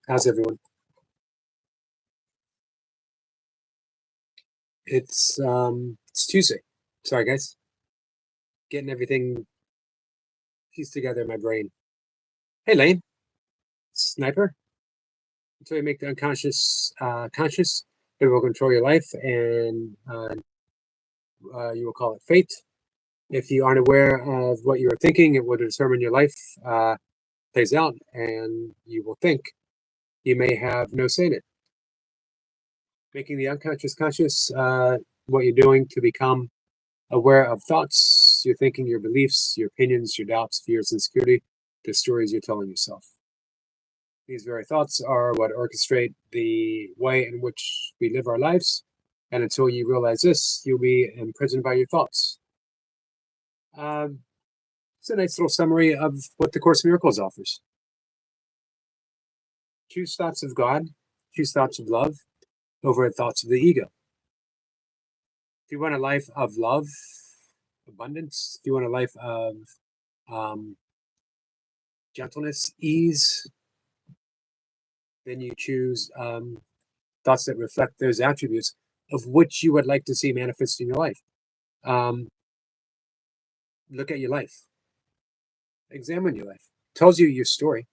How's everyone? It's Tuesday. Sorry guys. Getting everything pieced together in my brain. Hey Lane, sniper. Until you make the unconscious conscious, it will control your life and you will call it fate. If you aren't aware of what you are thinking, it will determine your life plays out and you will think. You may have no say in it. Making the unconscious conscious, what you're doing to become aware of thoughts, your thinking, your beliefs, your opinions, your doubts, fears, insecurity, the stories you're telling yourself. These very thoughts are what orchestrate the way in which we live our lives. And until you realize this, you'll be imprisoned by your thoughts. It's a nice little summary of what the Course in Miracles offers. Choose thoughts of God, choose thoughts of love over thoughts of the ego. If you want a life of love, abundance, if you want a life of gentleness, ease, then you choose thoughts that reflect those attributes of which you would like to see manifest in your life. Look at your life. Examine your life. Tells you your story.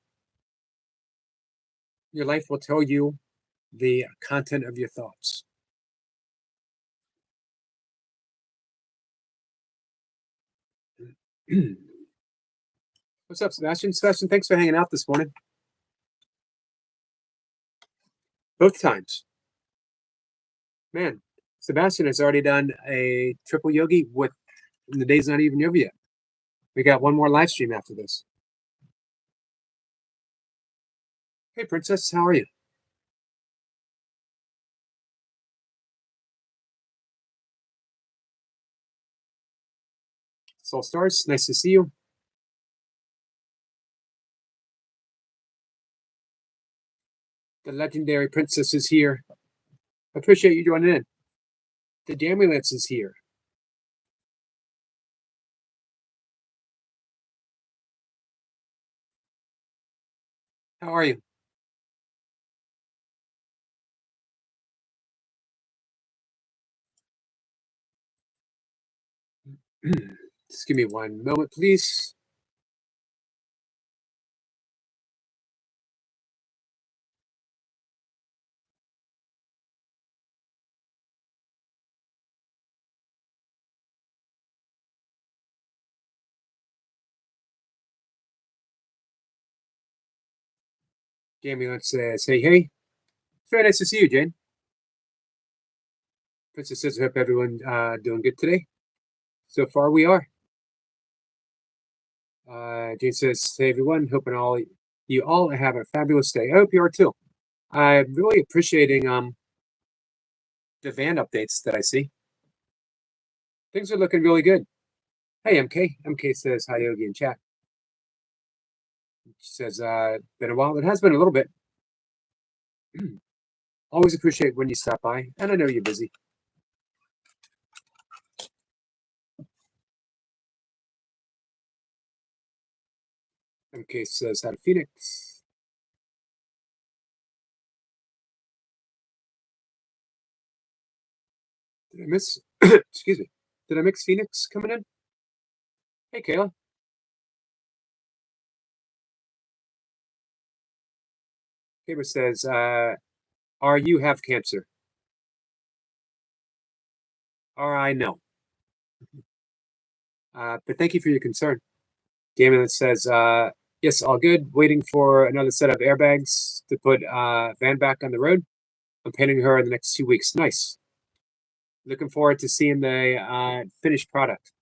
Your life will tell you the content of your thoughts. What's up, Sebastian? Sebastian, thanks for hanging out this morning. Both times. Man, Sebastian has already done a triple yogi with the day's not even over yet. We got one more live stream after this. Hey, Princess, how are you? Soul Stars, nice to see you. The legendary princess is here. Appreciate you joining in. The Damulets is here. How are you? Just give me one moment, please. Jamulet says, hey, hey. It's very nice to see you, Jane. Princess says, I hope everyone doing good today. So far, we are. Jane says, hey, everyone. Hoping you all have a fabulous day. I hope you are too. I'm really appreciating the van updates that I see. Things are looking really good. Hey, MK. MK says, hi, Yogi, in chat. She says, been a while. It has been a little bit. Always appreciate when you stop by, and I know you're busy. MK says, hi to Phoenix. Did I miss? Excuse me. Did I mix Phoenix coming in? Hey, Kayla. Kayla says, are you have cancer? Or I know. But thank you for your concern. Damon says, yes, all good. Waiting for another set of airbags to put Van back on the road. I'm painting her in the next 2 weeks. Nice. Looking forward to seeing the finished product.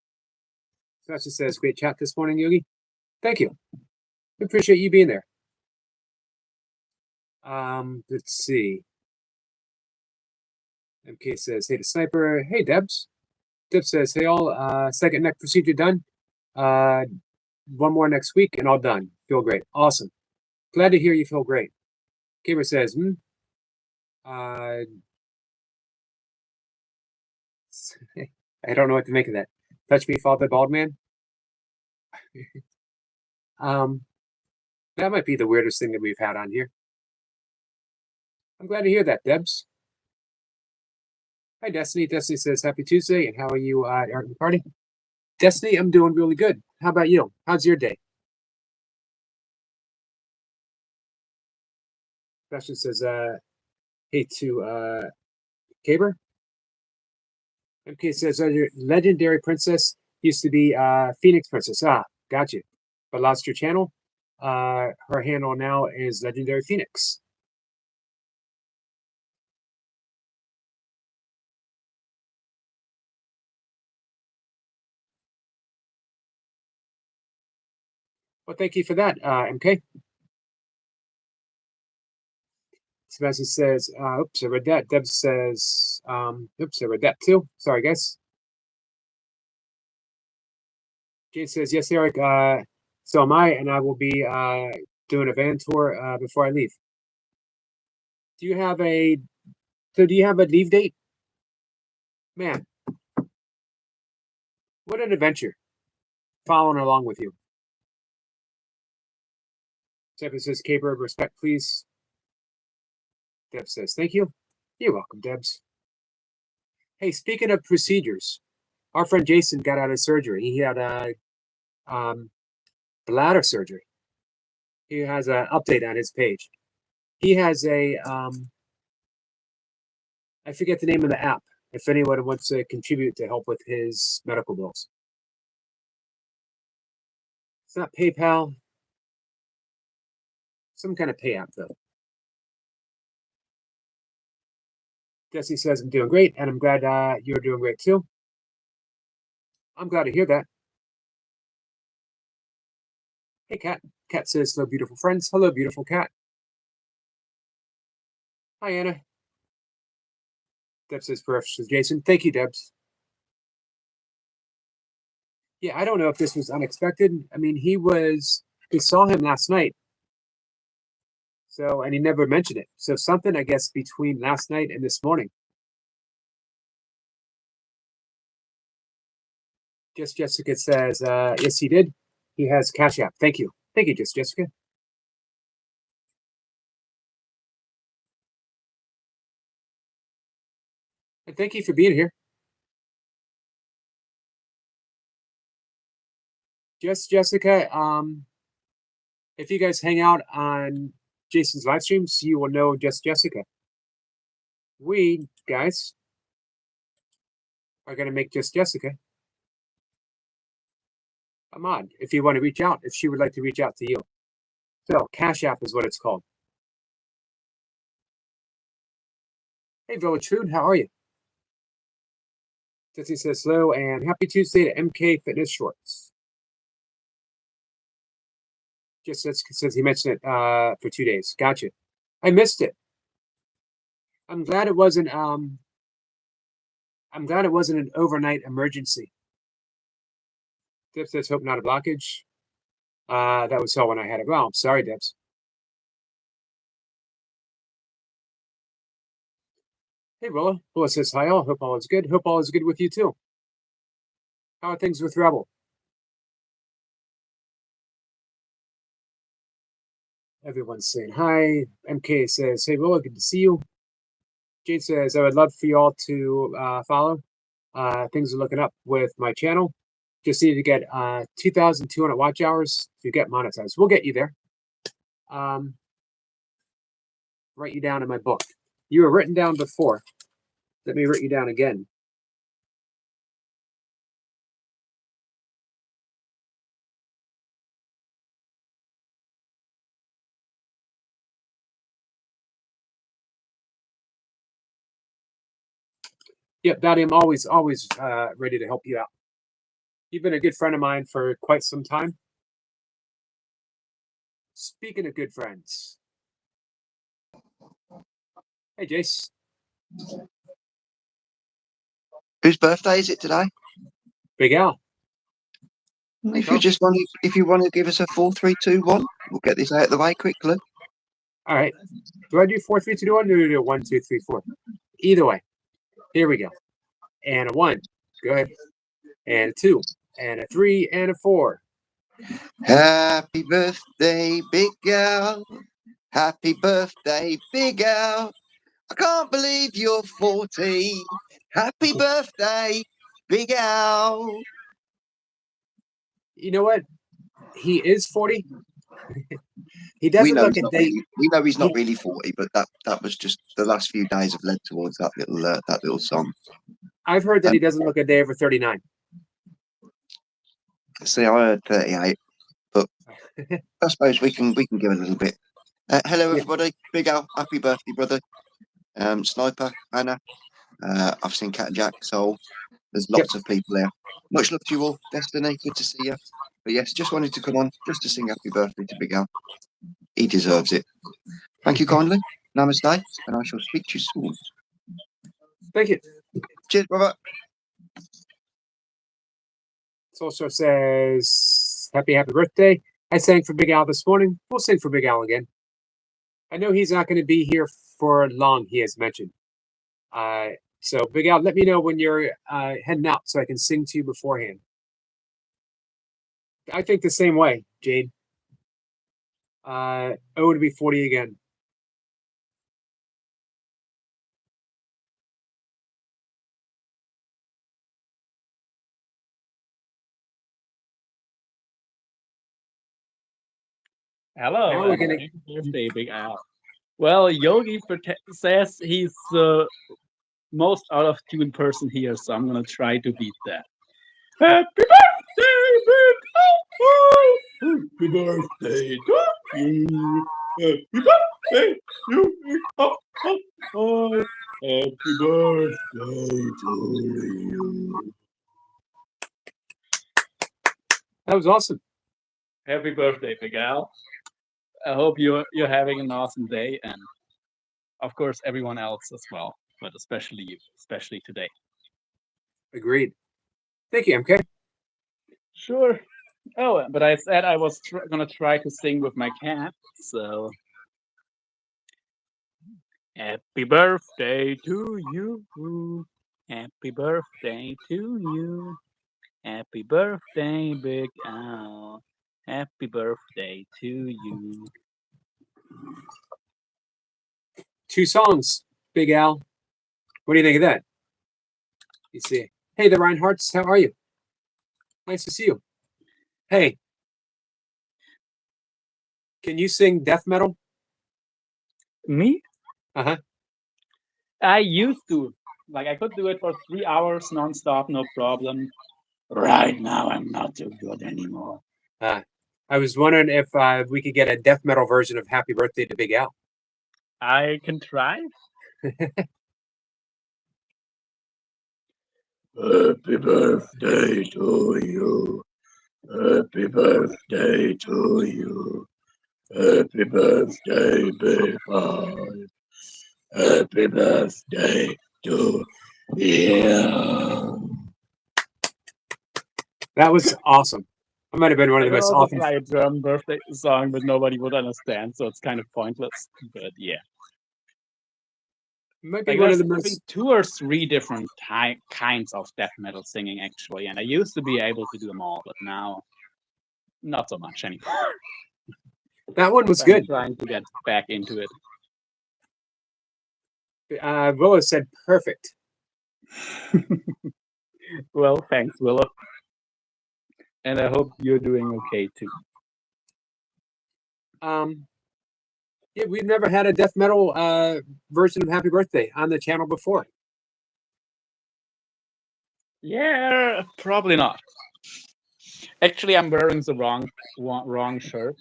Sasha says, great chat this morning, Yogi. Thank you. Appreciate you being there. Let's see. MK says, hey to Sniper. Hey, Debs. Debs says, hey all, second neck procedure done. One more next week and all done. Feel great. Awesome. Glad to hear you feel great. Gamer says, I don't know what to make of that. Touch me, Father Baldman. That might be the weirdest thing that we've had on here. I'm glad to hear that, Debs. Hi, Destiny. Destiny says, Happy Tuesday, and how are you at Art and Party? Destiny, I'm doing really good. How about you? How's your day? Sebastian says, hey to Caber. MK says, your legendary princess used to be Phoenix Princess. Ah, got you. But lost your channel. Her handle now is Legendary Phoenix. Well, thank you for that, MK. Sebastian says, oops, I read that. Deb says, oops, I read that too. Sorry, guys. Jane says, yes, Eric, so am I, and I will be doing a van tour before I leave. Do you have a leave date? Man, what an adventure. Following along with you. Sebastian says, Caper, respect, please. Deb says, thank you. You're welcome, Debs. Hey, speaking of procedures, our friend Jason got out of surgery. He had a bladder surgery. He has an update on his page. He has a I forget the name of the app. If anyone wants to contribute to help with his medical bills, it's not PayPal. Some kind of pay app though. Jesse says, I'm doing great, and I'm glad you're doing great too. I'm glad to hear that. Hey, Kat. Kat says, hello, beautiful friends. Hello, beautiful Kat. Hi, Anna. Deb says, perfect, Jason. Thank you, Debs. Yeah, I don't know if this was unexpected. I mean, we saw him last night. So, and he never mentioned it. So something, I guess, between last night and this morning. Just Jessica says, yes, he did. He has Cash App. Thank you. Thank you, Just Jessica. And thank you for being here. Just Jessica, if you guys hang out on Jason's live streams, you will know Just Jessica. We, guys, are going to make Just Jessica a mod if you want to reach out, if she would like to reach out to you. So, Cash App is what it's called. Hey, Village Food, how are you? Jesse says hello and happy Tuesday to MK Fitness Shorts. Just since he mentioned it for 2 days. Gotcha. I missed it. I'm glad it wasn't an overnight emergency. Deb says hope not a blockage. That was all when I had it. Well, I'm sorry, Debs. Hey, Willa. Willa says hi all. Hope all is good. Hope all is good with you too. How are things with Rebel? Everyone's saying hi. MK says, hey, Willa, good to see you. Jade says, I would love for you all to follow. Things are looking up with my channel. Just need to get 2,200 watch hours to get monetized. We'll get you there. Write you down in my book. You were written down before. Let me write you down again. Yep, Daddy, I'm always ready to help you out. You've been a good friend of mine for quite some time. Speaking of good friends. Hey, Jace. Whose birthday is it today? Big Al. If you want to give us a 4, 3, 2, 1, we'll get this out of the way quickly. All right. Do I do 4, 3, 2, 1? Or do I do 1, 2, 3, 4? Either way. Here we go. And a 1. Go ahead. And a 2. And a 3. And a 4. Happy birthday, Big Al. Happy birthday, Big Al. I can't believe you're 40. Happy birthday, Big Al. You know what? He is 40. He We doesn't know look he's a not day. really. We know he's not really 40, but that was just the last few days have led towards that little song. I've heard that Um, he doesn't look a day over 39. See, I heard 38, but I suppose we can give a little bit. Hello, Yeah. everybody. Big Al, happy birthday, brother. Sniper, Anna. I've seen Cat and Jack, so there's lots of people here. Much love to you all. Destiny, good to see you. But yes, just wanted to come on just to sing happy birthday to Big Al. He deserves it. Thank you kindly. Namaste, and I shall speak to you soon. Thank you. Cheers, brother. It also says, happy birthday. I sang for Big Al this morning. We'll sing for Big Al again. I know he's not going to be here for long, he has mentioned. So Big Al, let me know when you're heading out so I can sing to you beforehand. I think the same way, Jade. To be 40 again. Hello, Now we're and gonna- happy birthday, Big Al. Well, Yogi says he's the most out of tune person here, so I'm gonna try to beat that. Happy birthday, Big Al! Happy birthday to you. Happy birthday to Big Al. Happy birthday to you. That was awesome. Happy birthday, Big Al. I hope you're having an awesome day, and of course everyone else as well, but especially you, especially today. Agreed. Thank you, MK. Sure. Oh, but I said I was gonna try to sing with my cat, so. Happy birthday to you. Happy birthday to you. Happy birthday, Big Al. Happy birthday to you. 2 songs, Big Al. What do you think of that? You see. Hey, the Reinhardts, how are you? Nice to see you. Hey, can you sing death metal? Me? Uh-huh. I used to. Like, I could do it for 3 hours nonstop, no problem. Right now, I'm not too good anymore. I was wondering if we could get a death metal version of Happy Birthday to Big Al. I can try. Happy birthday to you. Happy birthday to you. Happy birthday, Big Al. Happy birthday to you. That was awesome. That might have been one of I the could most also awesome. try a drum birthday song, but nobody would understand, so it's kind of pointless. But yeah. Might be Like one of there's, the I think, most. 2 or 3 different kinds of death metal singing, actually, and I used to be able to do them all, but now not so much anymore. That one was I'm good. trying to get back into it. Willow said perfect. Well, thanks, Willow. And I hope you're doing okay too. Yeah, we've never had a death metal version of Happy Birthday on the channel before. Yeah, probably not. Actually, I'm wearing the wrong shirt.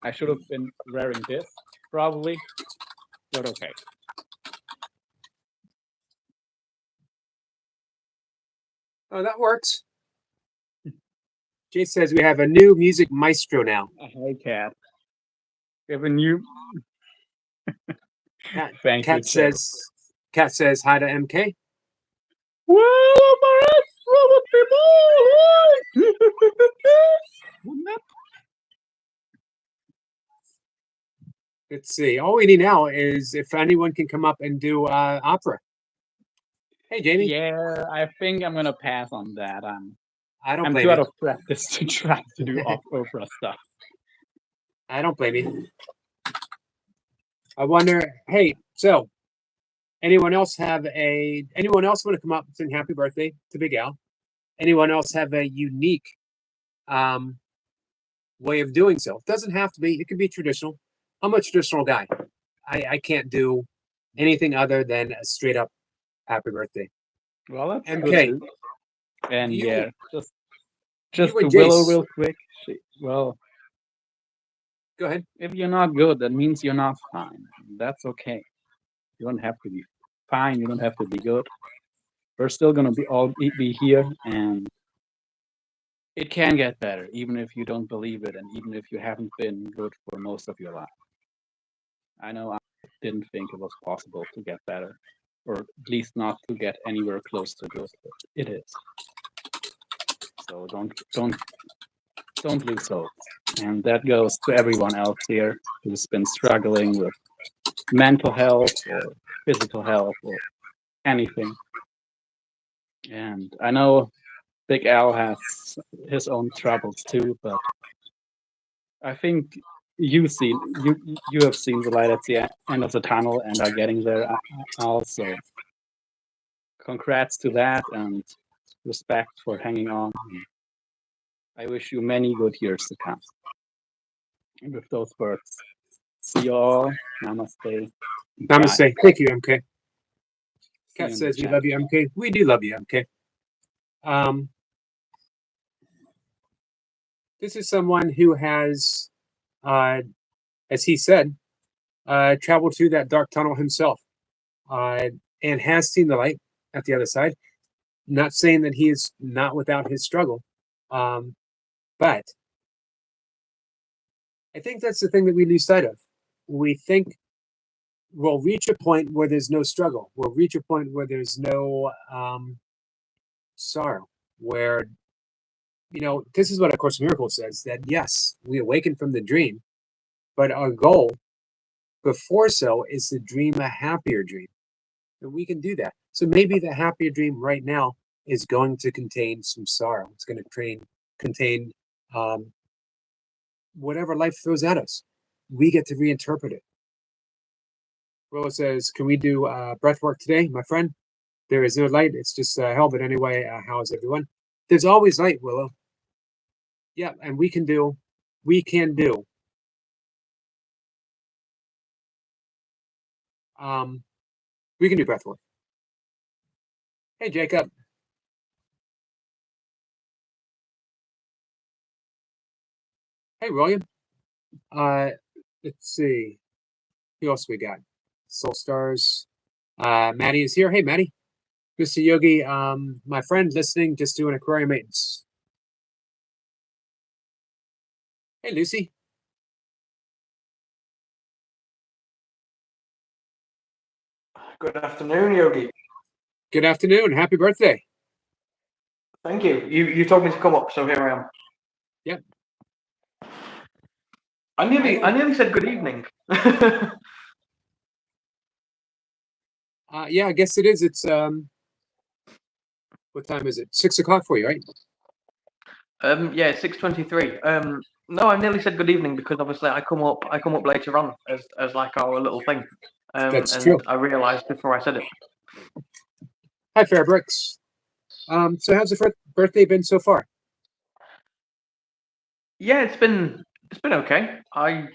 I should have been wearing this, probably, but okay. Oh, that works. Jay says we have a new music maestro now. Hi, Cat. We have a new. Thank Cat you, Jay. says hi to MK. Well, my probably more. Let's see. All we need now is if anyone can come up and do opera. Hey, Jamie. Yeah, I think I'm gonna pass on that. I don't I'm blame too out you. of practice to try to do opera stuff. I don't blame you. I wonder. Hey, so Anyone else want to come up and sing happy birthday to Big Al? Anyone else have a unique way of doing so? It doesn't have to be, it could be traditional. I'm a traditional guy. I can't do anything other than a straight up happy birthday. Well, that's MK. good too. And You- yeah, just and to Willow Jace. real quick. Well, Go ahead. if you're not good, that means you're not fine. That's okay. You don't have to be fine. You don't have to be good. We're still gonna be here, and it can get better, even if you don't believe it, and even if you haven't been good for most of your life. I know I didn't think it was possible to get better, or at least not to get anywhere close to good, but it is. So don't lose hope. And that goes to everyone else here who's been struggling with mental health or physical health or anything. And I know Big Al has his own troubles too, but I think you have seen the light at the end of the tunnel and are getting there also. Congrats to that and respect for hanging on. I wish you many good years to come. And with those words, see you all. Namaste. Namaste. Thank you, MK. See Kat you in says the we chat. love you, MK. We do love you, MK. This is someone who has, as he said, traveled through that dark tunnel himself, and has seen the light at the other side. Not saying that he is not without his struggle, but I think that's the thing that we lose sight of. We think we'll reach a point where there's no struggle. We'll reach a point where there's no sorrow, where, this is what A Course in Miracles says, that yes, we awaken from the dream, but our goal before so is to dream a happier dream. And we can do that. So maybe the happier dream right now is going to contain some sorrow. It's going to contain whatever life throws at us. We get to reinterpret it. Willow says, can we do breath work today, my friend? There is no light. It's just hell. But anyway, how is everyone? There's always light, Willow. Yeah, and we can do. We can do breath work. Hey, Jacob. Hey, William. Let's see. Who else we got? Soul Stars. Maddie is here. Hey, Maddie. Mr. Yogi, my friend listening, just doing aquarium maintenance. Hey, Lucy. Good afternoon, Yogi. Good afternoon. Happy birthday. Thank you. You told me to come up, so here I am. Yep. I nearly said good evening. Yeah, I guess it is. It's what time is it? 6 o'clock for you, right? Yeah, it's 6:23. No, I nearly said good evening because obviously I come up later on as like our little thing. That's and true. I realised before I said it. Hi, Fairbricks. So how's the birthday been so far? Yeah, it's been okay. I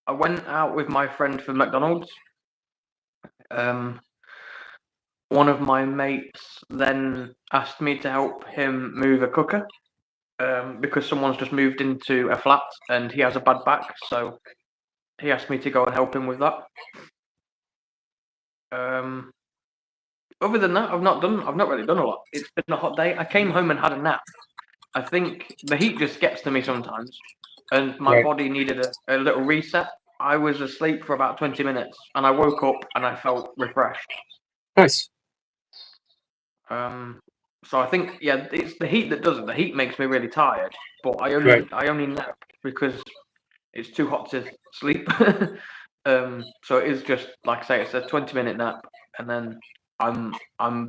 went out with my friend for McDonald's. One of my mates then asked me to help him move a cooker because someone's just moved into a flat and he has a bad back, so he asked me to go and help him with that. Other than that, I've not really done a lot. It's been a hot day. I came home and had a nap. I think the heat just gets to me sometimes, and my body needed a little reset. I was asleep for about 20 minutes, and I woke up and I felt refreshed. Nice. So I think, yeah, it's the heat that does it. The heat makes me really tired, but I only nap because it's too hot to sleep. So it is just, like I say, it's a 20-minute nap, and then I'm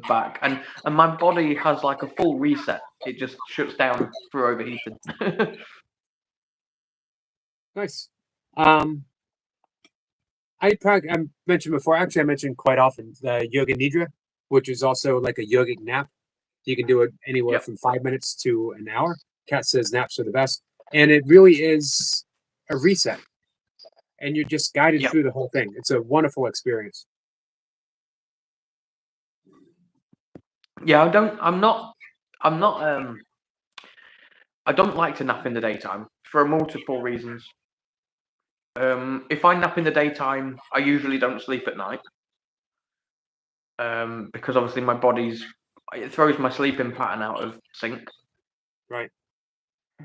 back, and my body has like a full reset. It just shuts down through overheating. Nice. I I mentioned before. Actually, I mentioned quite often the Yoga Nidra, which is also like a yogic nap. You can do it anywhere Yep. from 5 minutes to an hour. Kat says naps are the best, and it really is a reset. And you're just guided Yep. through the whole thing. It's a wonderful experience. Yeah, I'm not I don't like to nap in the daytime for multiple reasons. If I nap in the daytime, I usually don't sleep at night. Because obviously it throws my sleeping pattern out of sync. Right.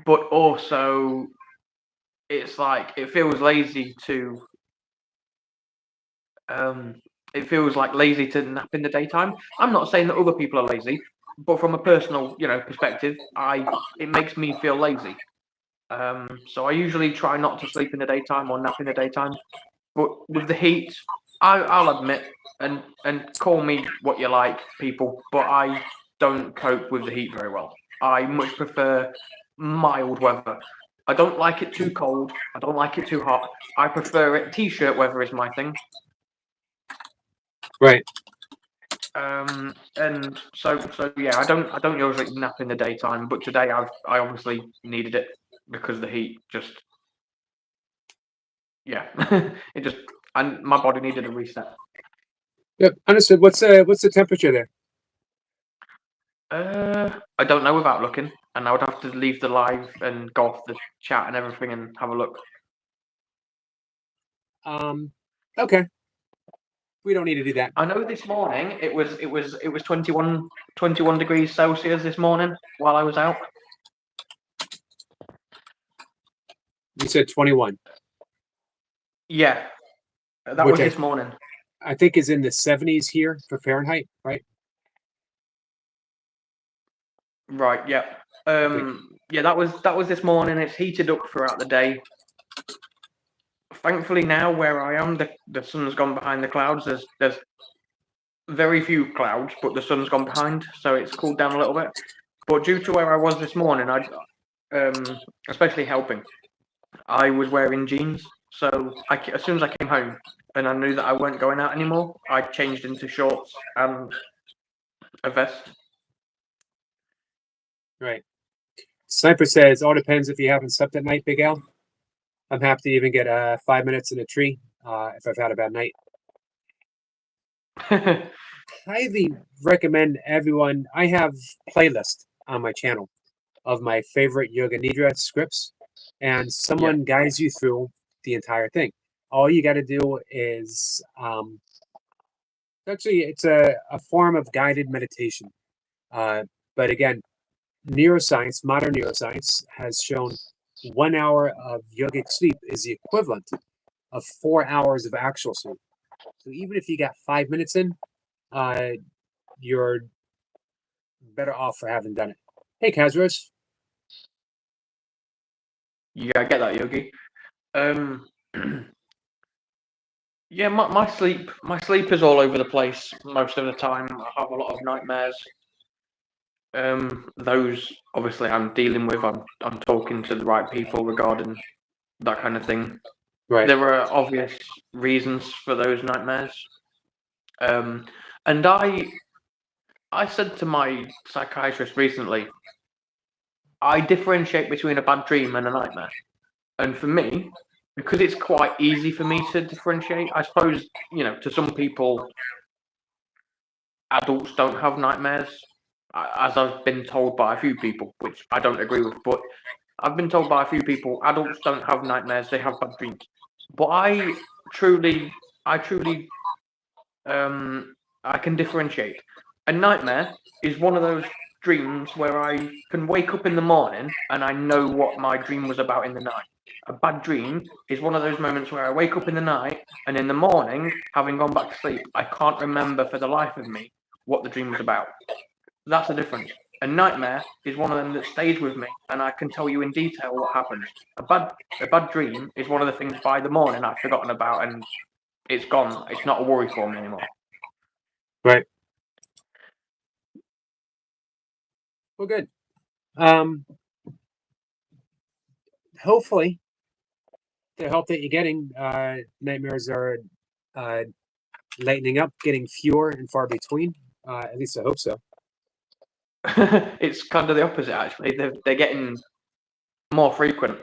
But also it's like it feels lazy to nap in the daytime. I'm not saying that other people are lazy, but from a personal, perspective, it makes me feel lazy. So I usually try not to sleep in the daytime or nap in the daytime. But with the heat, I'll admit, and call me what you like, people, but I don't cope with the heat very well. I much prefer mild weather. I don't like it too cold. I don't like it too hot. I prefer it. T-shirt weather is my thing. Right. And so yeah, I don't usually nap in the daytime, but today I obviously needed it because the heat just, yeah, and my body needed a reset. Yep. Understood. What's the temperature there? I don't know without looking, and I would have to leave the live and go off the chat and everything and have a look. Okay. We don't need to do that. I know this morning it was 21 degrees Celsius this morning while I was out. You said 21. Yeah, that Which was this morning. I think is in the 70s here for Fahrenheit, right? Right. Yeah. Yeah. That was this morning. It's heated up throughout the day. Thankfully, now where I am, the sun's gone behind the clouds. There's very few clouds, but the sun's gone behind, so it's cooled down a little bit. But due to where I was this morning, especially helping, I was wearing jeans. So as soon as I came home and I knew that I weren't going out anymore, I changed into shorts and a vest. Right. Sniper says, all depends if you haven't slept at night, Big Al. I'm happy to even get 5 minutes in a tree if I've had a bad night. Highly recommend everyone. I have playlist on my channel of my favorite Yoga Nidra scripts, and someone guides you through the entire thing. All you got to do is actually it's a form of guided meditation. But again, modern neuroscience has shown 1 hour of yogic sleep is the equivalent of 4 hours of actual sleep. So even if you got 5 minutes in, you're better off for having done it. Hey, Kazros. Yeah, I get that, Yogi. Yeah, my sleep is all over the place most of the time. I have a lot of nightmares. Those obviously I'm dealing with. I'm talking to the right people regarding that kind of thing. Right. There are obvious reasons for those nightmares. And I said to my psychiatrist recently, I differentiate between a bad dream and a nightmare. And for me, because it's quite easy for me to differentiate, I suppose, to some people, adults don't have nightmares, as I've been told by a few people, which I don't agree with, but I've been told by a few people, adults don't have nightmares, they have bad dreams. But I truly, I can differentiate. A nightmare is one of those dreams where I can wake up in the morning and I know what my dream was about in the night. A bad dream is one of those moments where I wake up in the night and in the morning, having gone back to sleep, I can't remember for the life of me what the dream was about. That's the difference. A nightmare is one of them that stays with me and I can tell you in detail what happens. A bad dream is one of the things by the morning I've forgotten about and it's gone. It's not a worry for me anymore. Right. Well, good. Hopefully, the help that you're getting, nightmares are lightening up, getting fewer and far between. At least I hope so. It's kind of the opposite, actually. They're getting more frequent.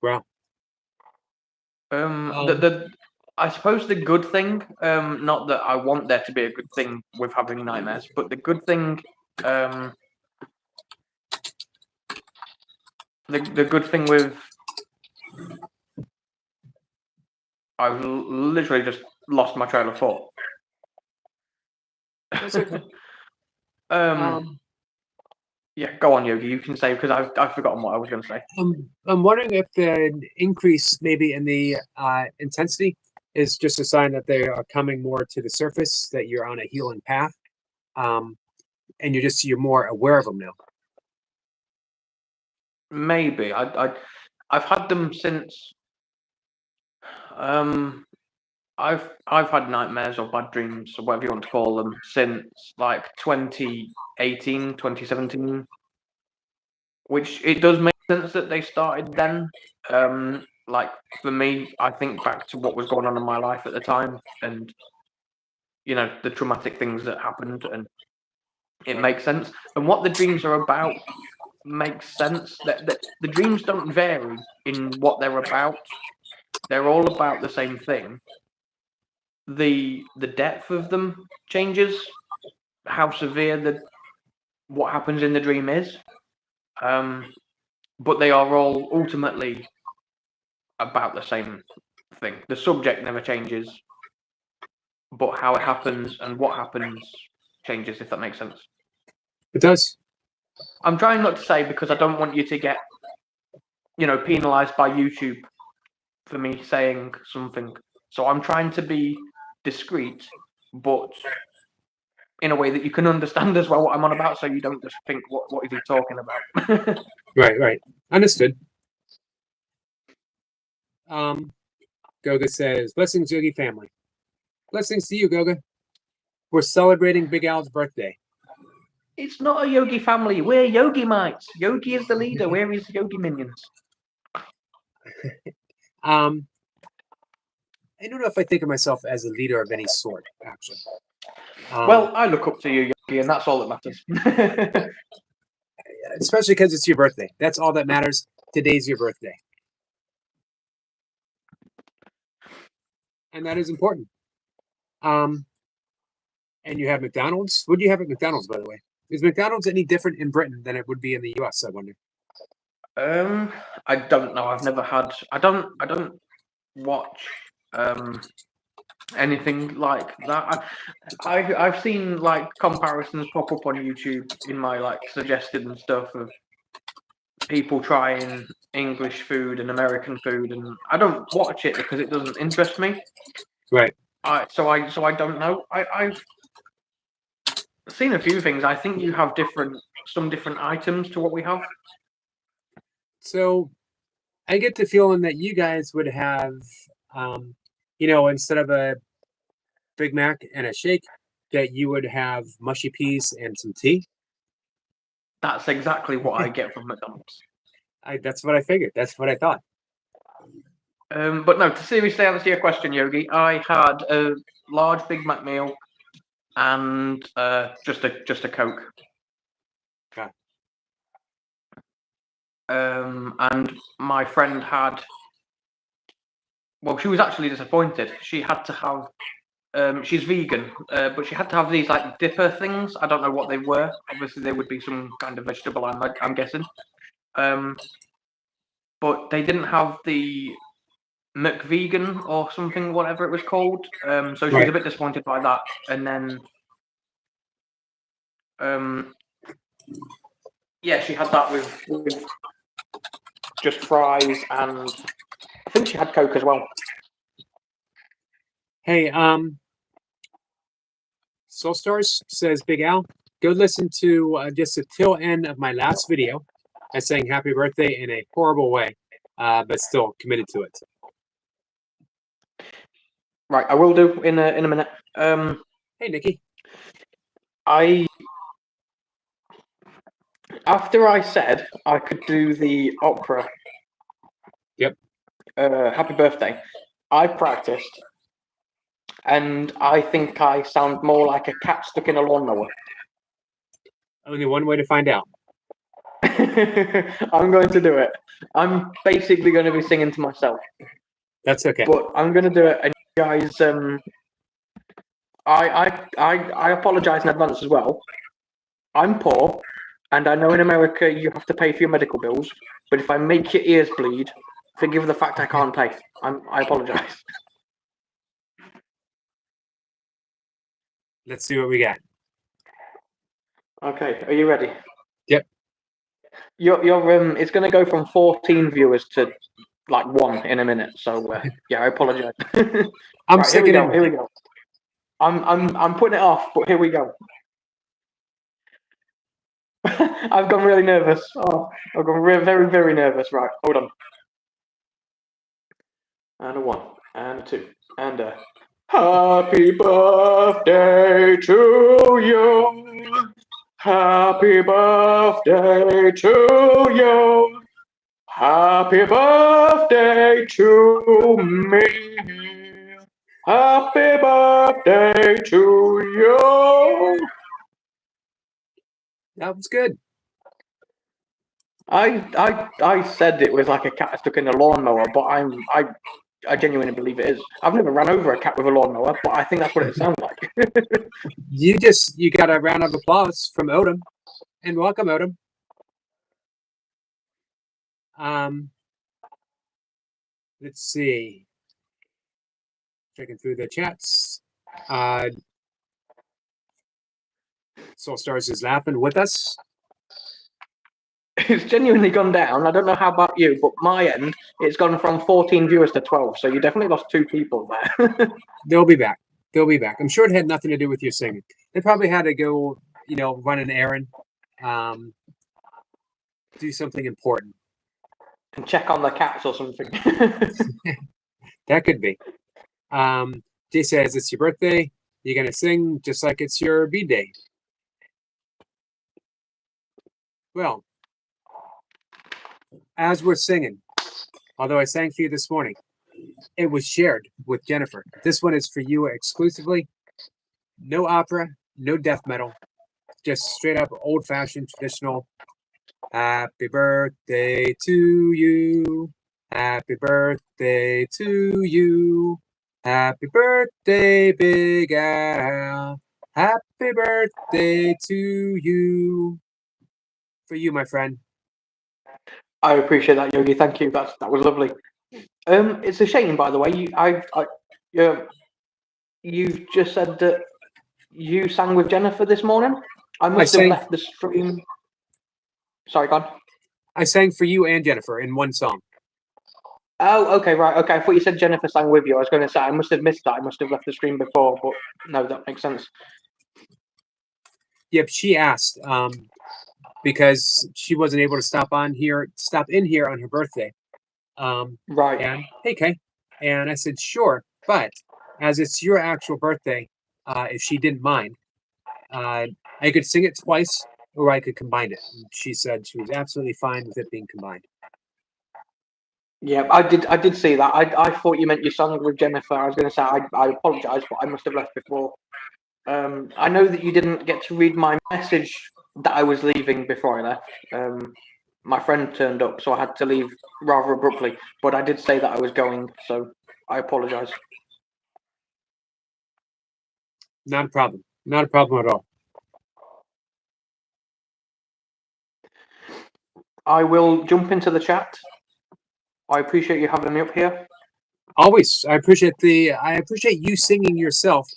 Wow. I suppose the good thing, not that I want there to be a good thing with having nightmares, but the good thing, the good thing with, I've literally just lost my trail of thought. That's okay. Yeah, go on, Yogi. You can say, because I've forgotten what I was going to say. I'm wondering if the increase maybe in the intensity is just a sign that they are coming more to the surface, that you're on a healing path, and you're more aware of them now. Maybe I've had them since. I've had nightmares or bad dreams or whatever you want to call them since like 2018, 2017, which it does make sense that they started then. Like for me, I think back to what was going on in my life at the time, and the traumatic things that happened, and it makes sense. And what the dreams are about makes sense. That the dreams don't vary in what they're about. They're all about the same thing. The depth of them changes, how severe what happens in the dream is, but they are all ultimately about the same thing. The subject never changes, but how it happens and what happens changes, if that makes sense. It does. I'm trying not to say, because I don't want you to get penalized by YouTube for me saying something, so I'm trying to be discreet, but in a way that you can understand as well what I'm on about, so you don't just think, what is he talking about? Right. Understood. Goga says, blessings, Yogi family. Blessings to you, Goga. We're celebrating Big Al's birthday. It's not a Yogi family. We're Yogi mites. Yogi is the leader. We're his Yogi minions. I don't know if I think of myself as a leader of any sort, actually. Well, I look up to you, Yogi, and that's all that matters. Especially because it's your birthday. That's all that matters. Today's your birthday. And that is important. And you have McDonald's. What do you have at McDonald's, by the way? Is McDonald's any different in Britain than it would be in the US, I wonder? I don't know. I've never had. I don't watch anything like that. I've seen like comparisons pop up on YouTube in my like suggested and stuff of people trying English food and American food, and I don't watch it because it doesn't interest me. Right. So I don't know. I've seen a few things. I think you have some different items to what we have. So I get the feeling that you guys would have, instead of a Big Mac and a shake, that you would have mushy peas and some tea. That's exactly what I get from McDonald's. That's what I figured. That's what I thought. But no, to seriously answer your question, Yogi, I had a large Big Mac meal and just a Coke. Okay. And my friend had. Well, she was actually disappointed. She had to have. She's vegan, but she had to have these like dipper things. I don't know what they were. Obviously, they would be some kind of vegetable. I'm guessing. But they didn't have the McVegan or something, whatever it was called. So she was a bit disappointed by that. And then, yeah, she had that with just fries, and I think she had Coke as well. Hey, Soul Stars says, Big Al, go listen to just the tail end of my last video. I sang happy birthday in a horrible way, but still committed to it. Right, I will do in a minute. Hey, Nikki. After I said I could do the opera. Yep. Happy birthday. I practiced and I think I sound more like a cat stuck in a lawnmower. Only one way to find out. I'm going to do it. I'm basically going to be singing to myself, That's okay. but I'm going to do it. And you guys, I apologize in advance as well. I'm poor, and I know in America you have to pay for your medical bills. But if I make your ears bleed, forgive the fact I can't pay. I apologize. Let's see what we got. Okay, are you ready? Yep. Your it's going to go from 14 viewers to like 1 in a minute. So yeah, I apologize. I'm right, sick here we of go. Here we go. I'm putting it off, but here we go. I've gone really nervous. Oh, I've gone very, very nervous. Right, hold on. And a 1, and a 2, and a happy birthday to you. Happy birthday to you. Happy birthday to me. Happy birthday to you. That was good. I said it was like a cat stuck in a lawnmower, but I genuinely believe it is. I've never ran over a cat with a lawnmower, but I think that's what it sounds like. You got a round of applause from Odom, and welcome Odom. Let's see. Checking through the chats. Soul Stars is laughing with us. It's genuinely gone down. I don't know how about you, but my end, it's gone from 14 viewers to 12. So you definitely lost 2 people there. They'll be back. They'll be back. I'm sure it had nothing to do with your singing. They probably had to go, run an errand, do something important. And check on the cats or something. That could be. Jay says it's your birthday. You're gonna sing just like it's your B-day. Well, as we're singing, although I sang for you this morning, it was shared with Jennifer. This one is for you exclusively. No opera, no death metal, just straight up old-fashioned traditional. Happy birthday to you. Happy birthday to you. Happy birthday, Big Al. Happy birthday to you. For you, my friend. I appreciate that, Yogi. Thank you. That was lovely. It's a shame, by the way. You just said that you sang with Jennifer this morning. I must have left the stream. Sorry, go on. I sang for you and Jennifer in one song. Oh, okay, right. Okay, I thought you said Jennifer sang with you. I was going to say I must have missed that. I must have left the stream before, but no, that makes sense. Yep, she asked because she wasn't able to stop in here on her birthday. Right. And hey, Kay. And I said, sure, but as it's your actual birthday, if she didn't mind, I could sing it twice or I could combine it. And she said she was absolutely fine with it being combined. Yeah, I did see that. I thought you meant you sang with Jennifer. I was going to say I apologize, but I must have left before. I know that you didn't get to read my message that I was leaving before I left. My friend turned up, so I had to leave rather abruptly. But I did say that I was going, so I apologize. Not a problem. Not a problem at all. I will jump into the chat. I appreciate you having me up here. Always. I appreciate you singing yourself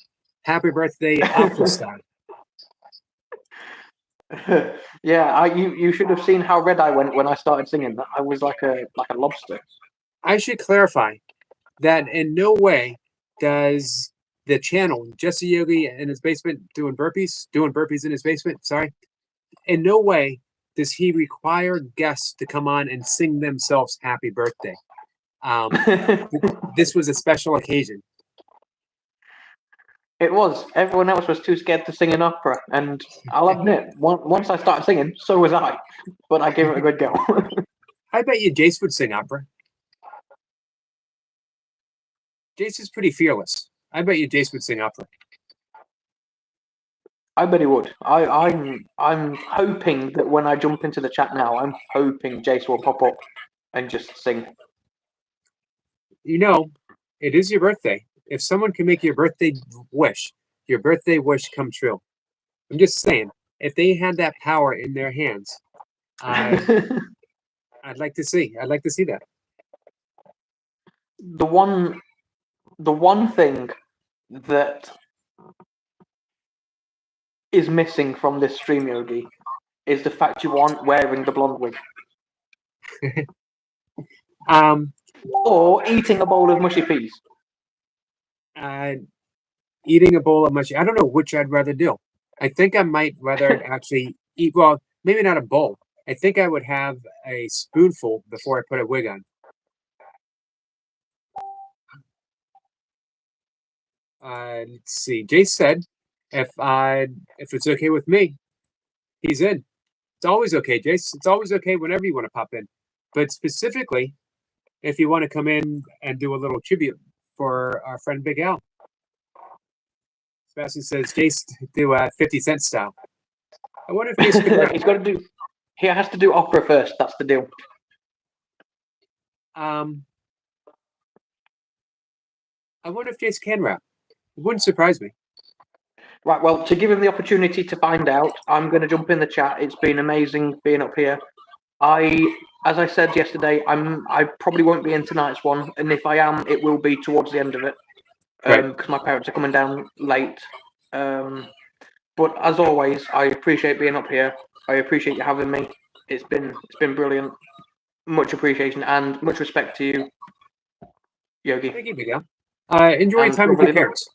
happy birthday opera style. Yeah, you should have seen how red I went when I started singing. I was like a lobster. I should clarify that in no way does the channel Jesse Yogi in his basement doing burpees in his basement. Sorry, in no way does he require guests to come on and sing themselves happy birthday. This was a special occasion. It was. Everyone else was too scared to sing an opera, and I'll admit, once I started singing, so was I. But I gave it a good go. I bet you Jace would sing opera. Jace is pretty fearless. I bet you Jace would sing opera. I bet he would. I'm hoping that when I jump into the chat now, I'm hoping Jace will pop up and just sing. You know, it is your birthday. If someone can make your birthday wish come true. I'm just saying, if they had that power in their hands, I'd like to see. I'd like to see that. The one thing that is missing from this stream, Yogi, is the fact you aren't wearing the blonde wig. Or eating a bowl of mushy peas. Eating a bowl of mushy. I don't know which I'd rather do. I think I might rather actually eat. Well, maybe not a bowl. I think I would have a spoonful before I put a wig on. Let's see. Jace said, if it's okay with me, he's in. It's always okay, Jace. It's always okay whenever you want to pop in. But specifically, if you want to come in and do a little tribute for our friend Big Al. Sebastian says, Jace, do 50 Cent style. I wonder if Jace could rap. He has to do opera first. That's the deal. I wonder if Jace can rap. It wouldn't surprise me. Right, well, to give him the opportunity to find out, I'm going to jump in the chat. It's been amazing being up here. As I said yesterday, I probably won't be in tonight's one, and if I am, it will be towards the end of it, because my parents are coming down late. But as always, I appreciate being up here. I appreciate you having me. It's been brilliant. Much appreciation and much respect to you, Yogi. Thank you, Miguel. Enjoy your time with your parents.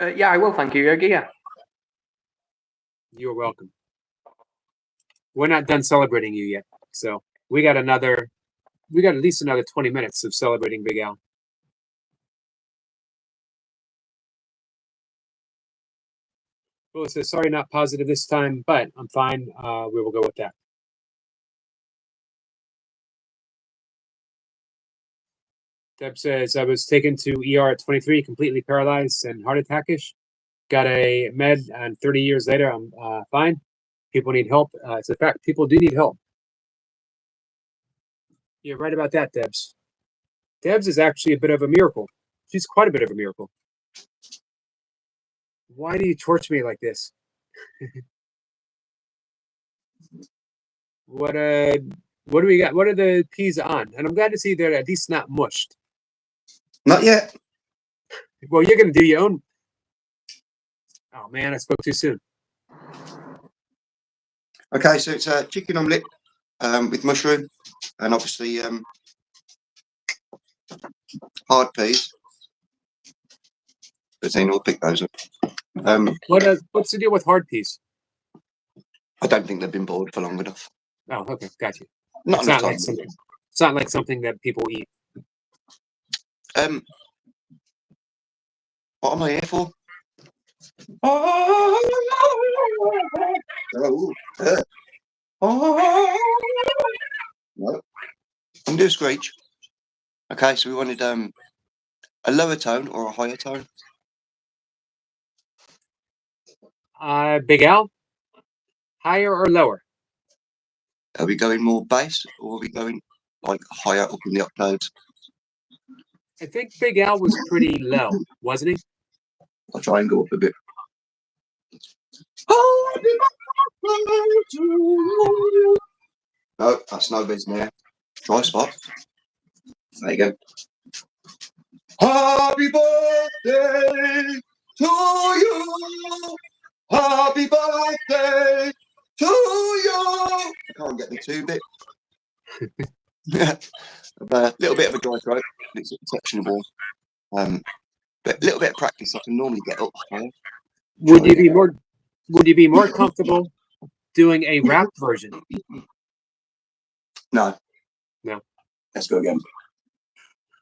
Yeah, I will. Thank you, Yogi. Yeah. You're welcome. We're not done celebrating you yet, so we got at least another 20 minutes of celebrating Big Al. Well, it says, sorry, not positive this time, but I'm fine. We will go with that. Deb says, I was taken to ER at 23, completely paralyzed and heart attack-ish. Got a med, and 30 years later, I'm fine. People need help. It's a fact. People do need help. You're right about that, Debs. Debs is actually a bit of a miracle. She's quite a bit of a miracle. Why do you torture me like this? What do we got? What are the peas on? And I'm glad to see they're at least not mushed. Not yet. Well, you're going to do your own. Oh, man, I spoke too soon. Okay, so it's a chicken omelette with mushroom and obviously hard peas. But then we'll pick those up. What's the deal with hard peas? I don't think they've been boiled for long enough. Oh, okay, got you. Not enough time. It's not like something that people eat. What am I here for? No. I'm doing screech. Okay, so we wanted a lower tone or a higher tone. Big Al, higher or lower? Are we going more bass or are we going like higher up in the octaves? I think Big Al was pretty low, wasn't he? I'll try and go up a bit. No, that's no biz there. Try spot. There you go. Happy birthday to you. Happy birthday to you. I can't get the two bit. A little bit of a dry throat. It's exceptional. But a little bit of practice, I can normally get up higher. Would you be more comfortable doing a rap version? No. Let's go again.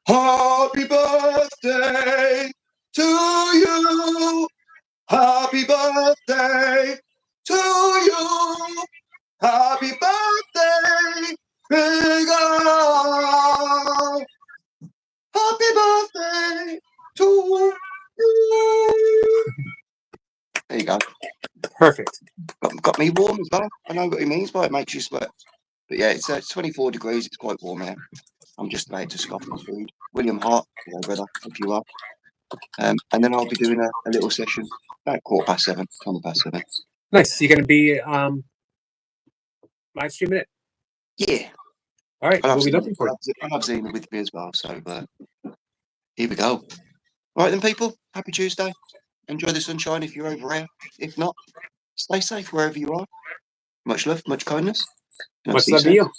Happy birthday to you. Happy birthday to you. Happy birthday, Big Al. Happy birthday to you. There you go. Perfect. Got me warm as well. I know what he means by it makes you sweat. But yeah, it's 24 degrees. It's quite warm here. I'm just about to scoff my food. William Hart, hello brother, hope you are. And then I'll be doing a little session about 7:15, 7:20. Nice. You're going to be live streaming it? Yeah. All right. I'll We'll be have looking for it. I'll have Zena with me as well. So here we go. All right then, people. Happy Tuesday. Enjoy the sunshine if you're over here. If not, stay safe wherever you are. Much love, much kindness. And I'll Much see you love to soon. you.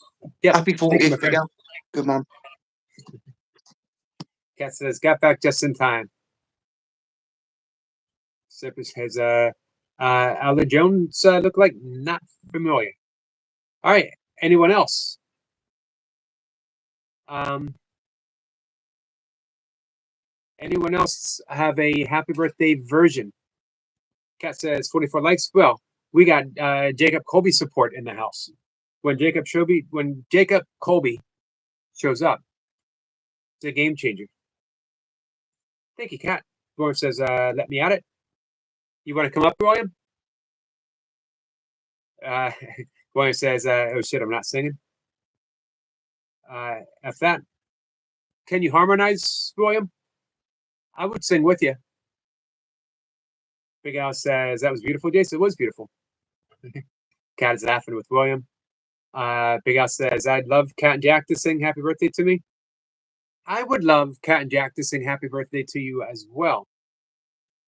Yeah. Happy Thank you, my 40th, friend. Miguel. Good man. Cat says, got back just in time. Sipper says, Alda Jones look like not familiar. All right. Anyone else? Anyone else have a happy birthday version? Cat says 44 likes. Well, we got Jacob Colby support in the house. When Jacob Colby shows up, it's a game changer. Thank you, Cat. William says, let me at it. You want to come up, William? William says, oh shit, I'm not singing. F that. Can you harmonize, William? I would sing with you. Big Al says, that was beautiful. Jason, it was beautiful. Cat is laughing with William. Big Al says, I'd love Cat and Jack to sing happy birthday to me. I would love Cat and Jack to sing happy birthday to you as well.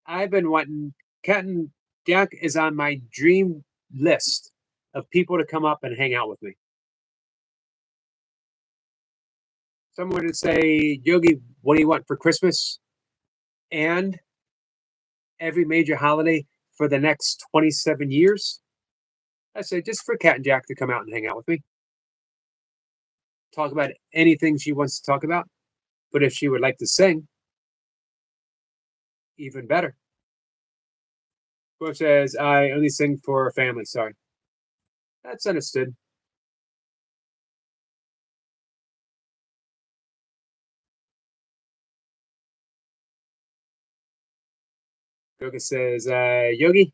I've been wanting, Cat and Jack is on my dream list of people to come up and hang out with me. Someone would say, Yogi, what do you want for Christmas? And every major holiday for the next 27 years? I say, just for Cat and Jack to come out and hang out with me. Talk about anything she wants to talk about. But if she would like to sing, even better. Who says, I only sing for family. Sorry. That's understood. Goga says, Yogi,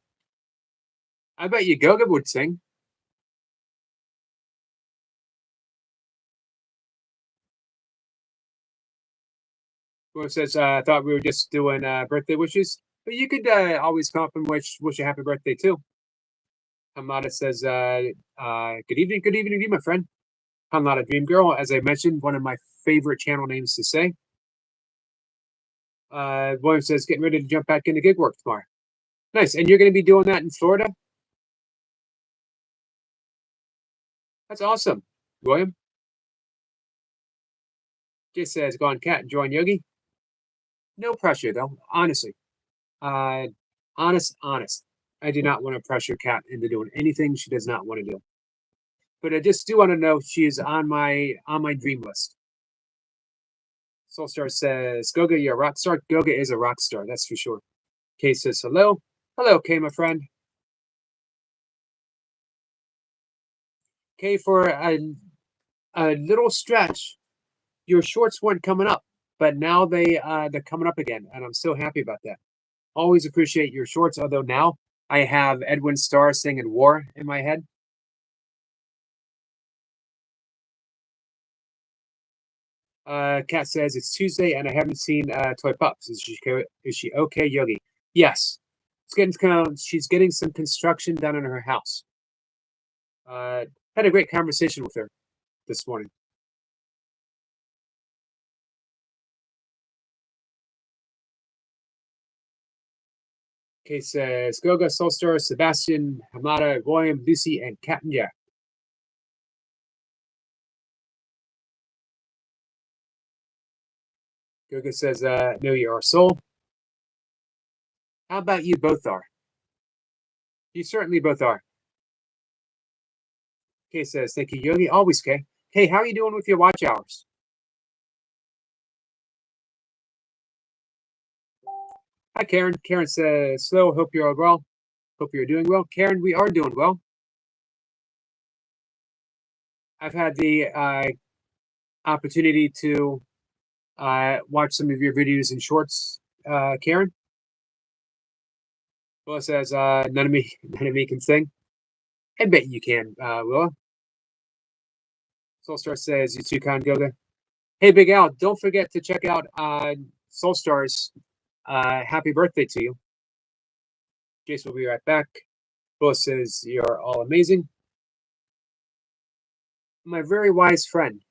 I bet you Goga would sing. Who says, I thought we were just doing birthday wishes, but you could always come up and wish a happy birthday too. Hamada says, good evening, to you, my friend. I'm not a dream girl, as I mentioned, one of my favorite channel names to say. William says, getting ready to jump back into gig work tomorrow. Nice. And you're going to be doing that in Florida? That's awesome, William. Jay says, go on, Cat, join Yogi. No pressure, though, honestly. Honest. I do not want to pressure Cat into doing anything she does not want to do. But I just do want to know she is on my dream list. Soulstar says, Goga, you're a rock star. Goga is a rock star, that's for sure. Kay says, hello. Hello, Kay, my friend. Kay, for a little stretch, your shorts weren't coming up, but now they're coming up again, and I'm so happy about that. Always appreciate your shorts, although now I have Edwin Starr singing War in my head. Kat says it's Tuesday and I haven't seen Toy Pups. Is she okay, Yogi? Yes. She's getting some construction done in her house. Had a great conversation with her this morning. Okay, says Goga, Soulstar, Sebastian, Hamada, William, Lucy, and Cat and Jack. Goga says, no, you are soul. How about you both are? You certainly both are. Kay says, thank you, Yogi. Always, Kay. Hey, how are you doing with your watch hours? Hi, Karen. Karen says, slow. Hope you're all well. Hope you're doing well. Karen, we are doing well. I've had the opportunity to watch some of your videos and shorts, Karen. Willa says, none of me can sing. I bet you can, Willa. Soulstar says, you too kind, Goga. Hey, Big Al, don't forget to check out Soulstar's happy birthday to you. Jason will be right back. Willa says, you're all amazing. My very wise friend,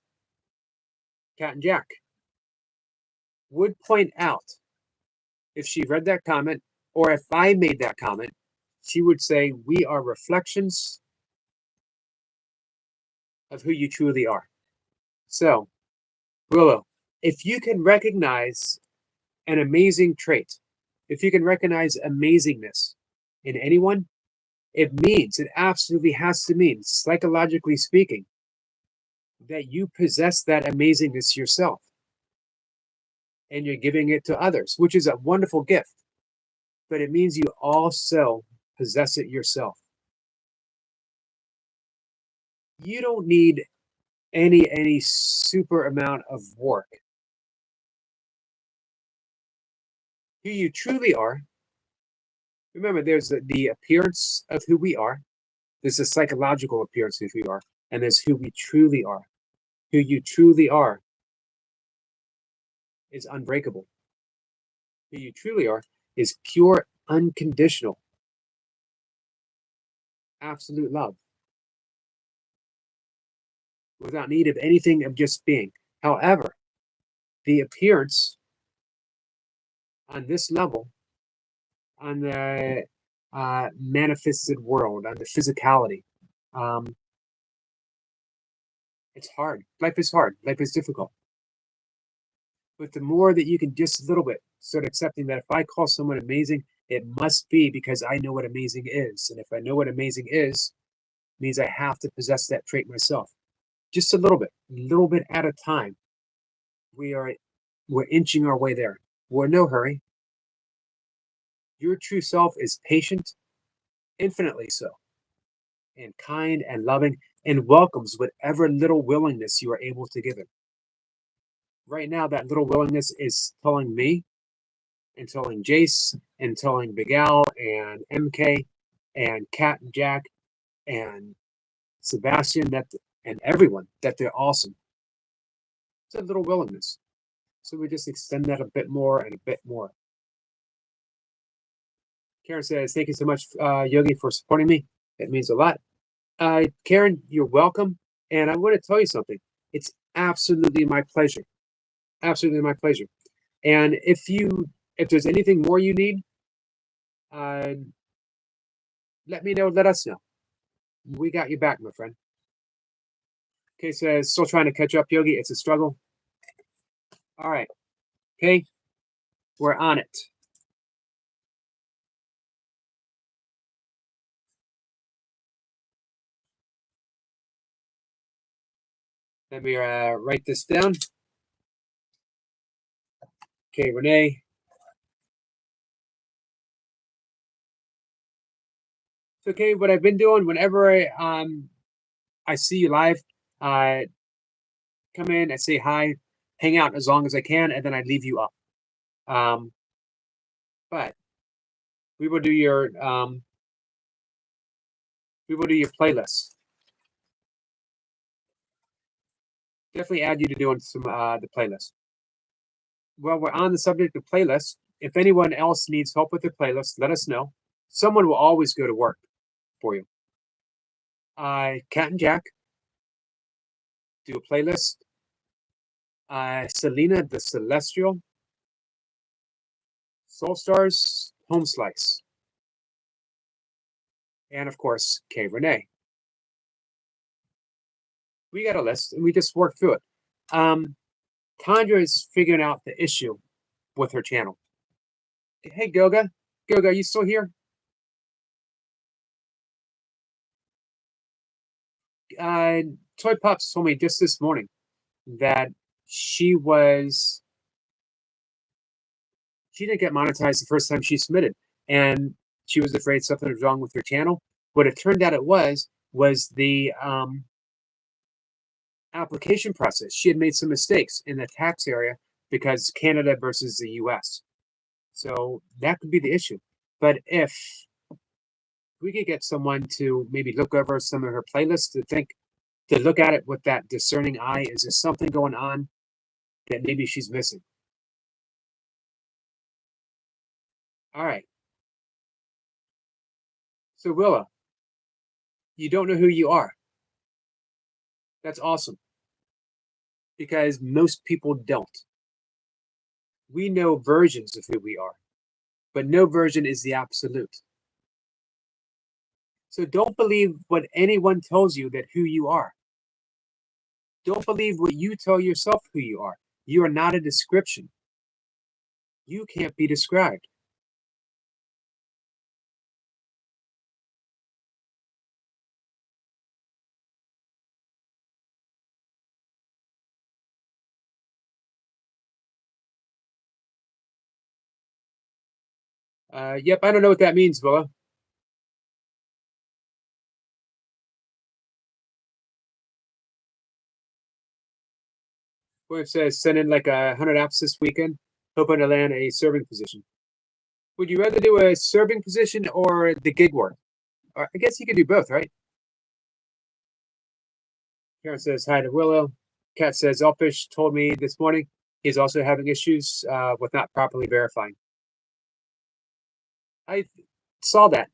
Cat and Jack, would point out, if she read that comment, or if I made that comment, she would say, we are reflections of who you truly are. So, Willow, if you can recognize an amazing trait, if you can recognize amazingness in anyone, it absolutely has to mean, psychologically speaking, that you possess that amazingness yourself. And you're giving it to others, which is a wonderful gift. But it means you also possess it yourself. You don't need any super amount of work. Who you truly are. Remember, there's the appearance of who we are. There's a psychological appearance of who we are. And there's who we truly are. Who you truly are is unbreakable. Who you truly are is pure, unconditional, absolute love. Without need of anything of just being. However, the appearance on this level, on the manifested world, on the physicality, it's hard. Life is hard. Life is difficult. But the more that you can just a little bit start accepting that if I call someone amazing, it must be because I know what amazing is. And if I know what amazing is, it means I have to possess that trait myself. Just a little bit at a time. We're inching our way there. We're in no hurry. Your true self is patient, infinitely so, and kind and loving, and welcomes whatever little willingness you are able to give it. Right now, that little willingness is telling me, and telling Jace, and telling Big Al, and MK, and Cat and Jack, and Sebastian, and everyone, that they're awesome. It's a little willingness. So we just extend that a bit more and a bit more. Karen says, thank you so much, Yogi, for supporting me. It means a lot. Karen, you're welcome. And I want to tell you something. It's absolutely my pleasure. Absolutely my pleasure. And if there's anything more you need, let me know. Let us know. We got you back, my friend. Okay, says, still trying to catch up, Yogi. It's a struggle. All right. Okay, we're on it. Let me write this down. Okay, Renee. It's okay. What I've been doing whenever I see you live, I come in, I say hi, hang out as long as I can, and then I leave you up. But we will do your playlist. Definitely add you to doing some the playlist. Well, we're on the subject of playlist. If anyone else needs help with the playlist, let us know. Someone will always go to work for you. Cat and Jack do a playlist. Selena the Celestial. Soulstars Home Slice. And of course, K Renee. We got a list and we just worked through it. Tandra is figuring out the issue with her channel. Hey, Goga. Goga, are you still here? Toy Pops told me just this morning that she didn't get monetized the first time she submitted, and she was afraid something was wrong with her channel. What it turned out it was the application process. She had made some mistakes in the tax area because Canada versus the US. So that could be the issue. But if we could get someone to maybe look over some of her playlists to look at it with that discerning eye, is there something going on that maybe she's missing? All right. So Willa, you don't know who you are. That's awesome. Because most people don't. We know versions of who we are, but no version is the absolute. So don't believe what anyone tells you that who you are. Don't believe what you tell yourself who you are. You are not a description. You can't be described. Yep, I don't know what that means, Willa. William says, send in like 100 apps this weekend, hoping to land a serving position. Would you rather do a serving position or the gig work? Or I guess you could do both, right? Karen says, hi to Willow. Kat says, Elfish told me this morning he's also having issues with not properly verifying. I saw that.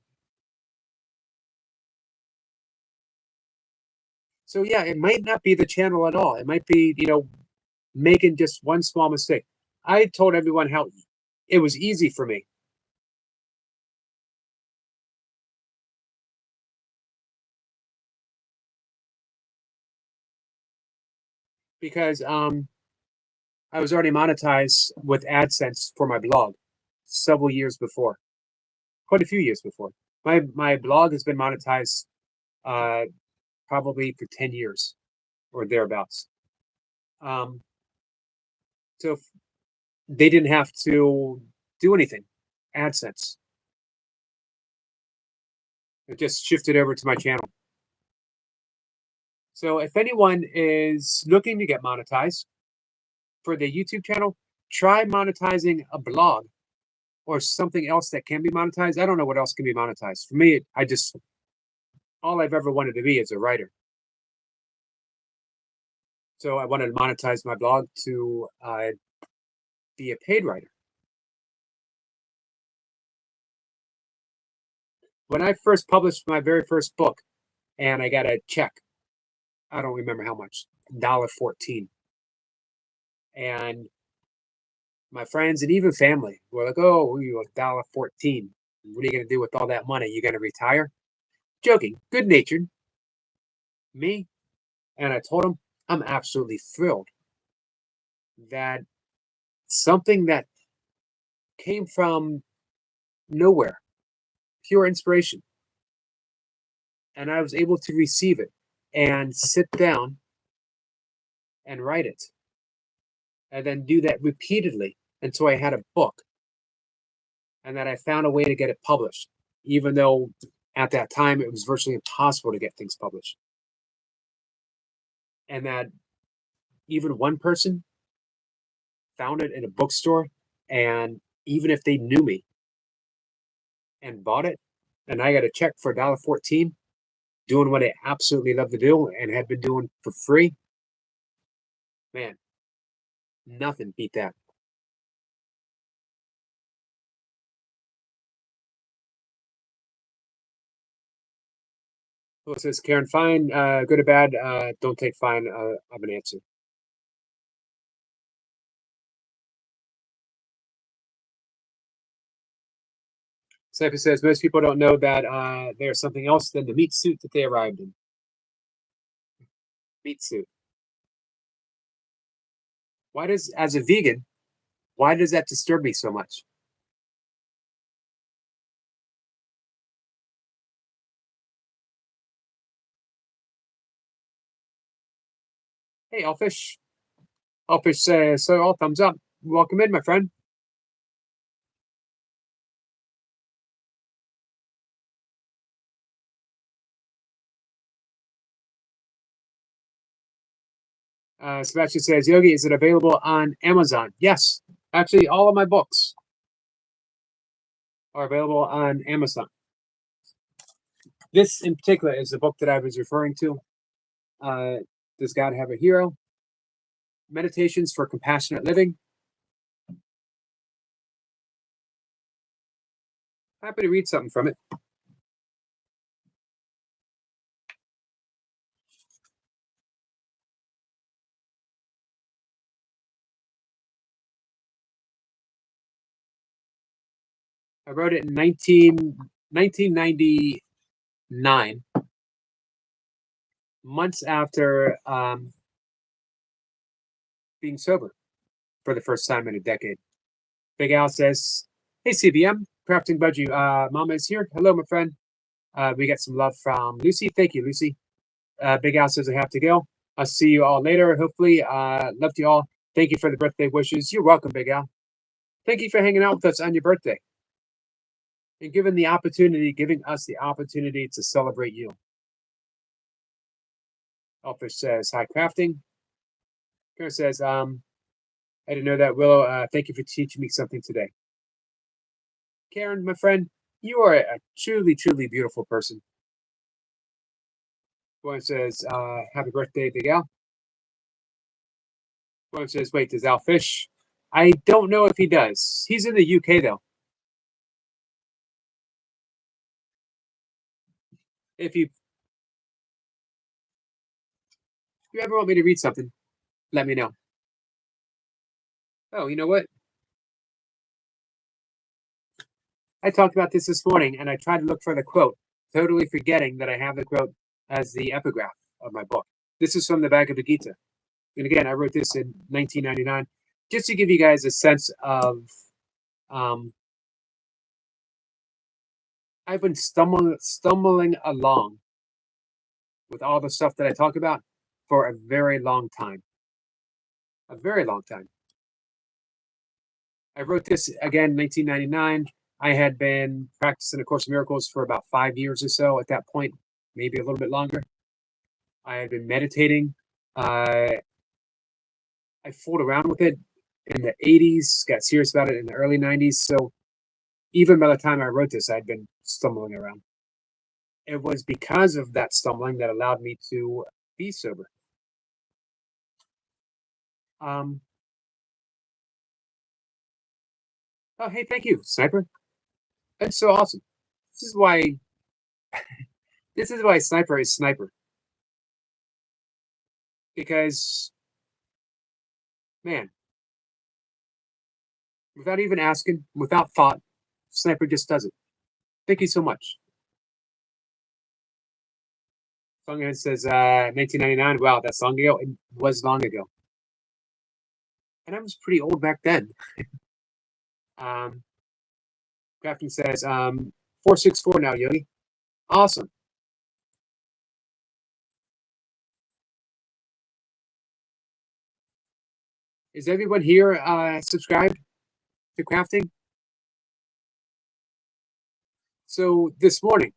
So yeah, it might not be the channel at all. It might be, making just one small mistake. I told everyone how it was easy for me. Because I was already monetized with AdSense for my blog several years before, quite a few years before. My blog has been monetized probably for 10 years or thereabouts. So they didn't have to do anything, AdSense. It just shifted over to my channel. So if anyone is looking to get monetized for the YouTube channel, try monetizing a blog or something else that can be monetized. I don't know what else can be monetized. For me, all I've ever wanted to be is a writer. So I wanted to monetize my blog to be a paid writer. When I first published my very first book and I got a check, I don't remember how much, $1.14. And my friends and even family were like, oh, you $1.14. What are you going to do with all that money? You going to retire? Joking, good natured. Me. And I told them I'm absolutely thrilled that something that came from nowhere, pure inspiration, and I was able to receive it and sit down and write it and then do that repeatedly until I had a book and that I found a way to get it published, even though at that time it was virtually impossible to get things published. And that even one person found it in a bookstore, and even if they knew me and bought it, and I got a check for $1.14, doing what I absolutely love to do and had been doing for free, man, nothing beat that. Well, it says Karen, fine, good or bad, don't take fine of an answer. Sniper says most people don't know that there's something else than the meat suit that they arrived in. Meat suit. Why does, as a vegan, why does that disturb me so much? Hey, Elfish. Elfish says, so all thumbs up. Welcome in, my friend. Sebastian says, Yogi, is it available on Amazon? Yes. Actually, all of my books are available on Amazon. This in particular is the book that I was referring to. Does God Have a Hero? Meditations for Compassionate Living. Happy to read something from it. I wrote it in 1999, months after being sober for the first time in a decade. Big Al says, hey, CBM, Crafting Budgie, Mama is here. Hello, my friend. We got some love from Lucy. Thank you, Lucy. Big Al says, I have to go. I'll see you all later, hopefully. Love to you all. Thank you for the birthday wishes. You're welcome, Big Al. Thank you for hanging out with us on your birthday and giving us the opportunity to celebrate you. Elfish says, hi, Crafting. Karen says, I didn't know that, Willow. Thank you for teaching me something today. Karen, my friend, you are a truly, truly beautiful person. One says, happy birthday, Big Al. One says, wait, does Al fish? I don't know if he does. He's in the UK, though. If you ever want me to read something, let me know. Oh, you know what? I talked about this morning, and I tried to look for the quote, totally forgetting that I have the quote as the epigraph of my book. This is from the Bhagavad Gita. And again, I wrote this in 1999, just to give you guys a sense of, I've been stumbling along with all the stuff that I talk about for a very long time. A very long time. I wrote this again, 1999. I had been practicing A Course in Miracles for about 5 years or so at that point, maybe a little bit longer. I had been meditating. I fooled around with it in the 80s, got serious about it in the early 90s. So even by the time I wrote this, I'd been stumbling around. It was because of that stumbling that allowed me to be sober. Oh, hey, thank you, Sniper. That's so awesome. This is why Sniper is Sniper. Because, man, without even asking, without thought, Sniper just does it. Thank you so much. Songhead says 1999. Wow, that's long ago. It was long ago. And I was pretty old back then. Crafting says 464 now, Yogi. Awesome. Is everyone here subscribed to Crafting? So this morning,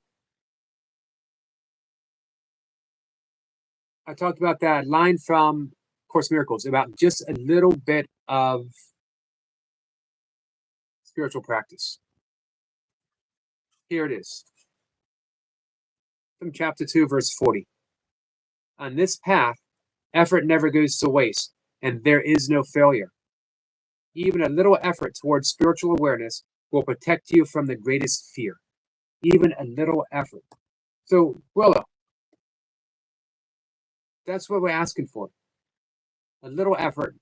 I talked about that line from Course in Miracles about just a little bit of spiritual practice. Here it is. From chapter 2, verse 40. On this path, effort never goes to waste, and there is no failure. Even a little effort towards spiritual awareness will protect you from the greatest fear. Even a little effort. So, Willow, that's what we're asking for. A little effort,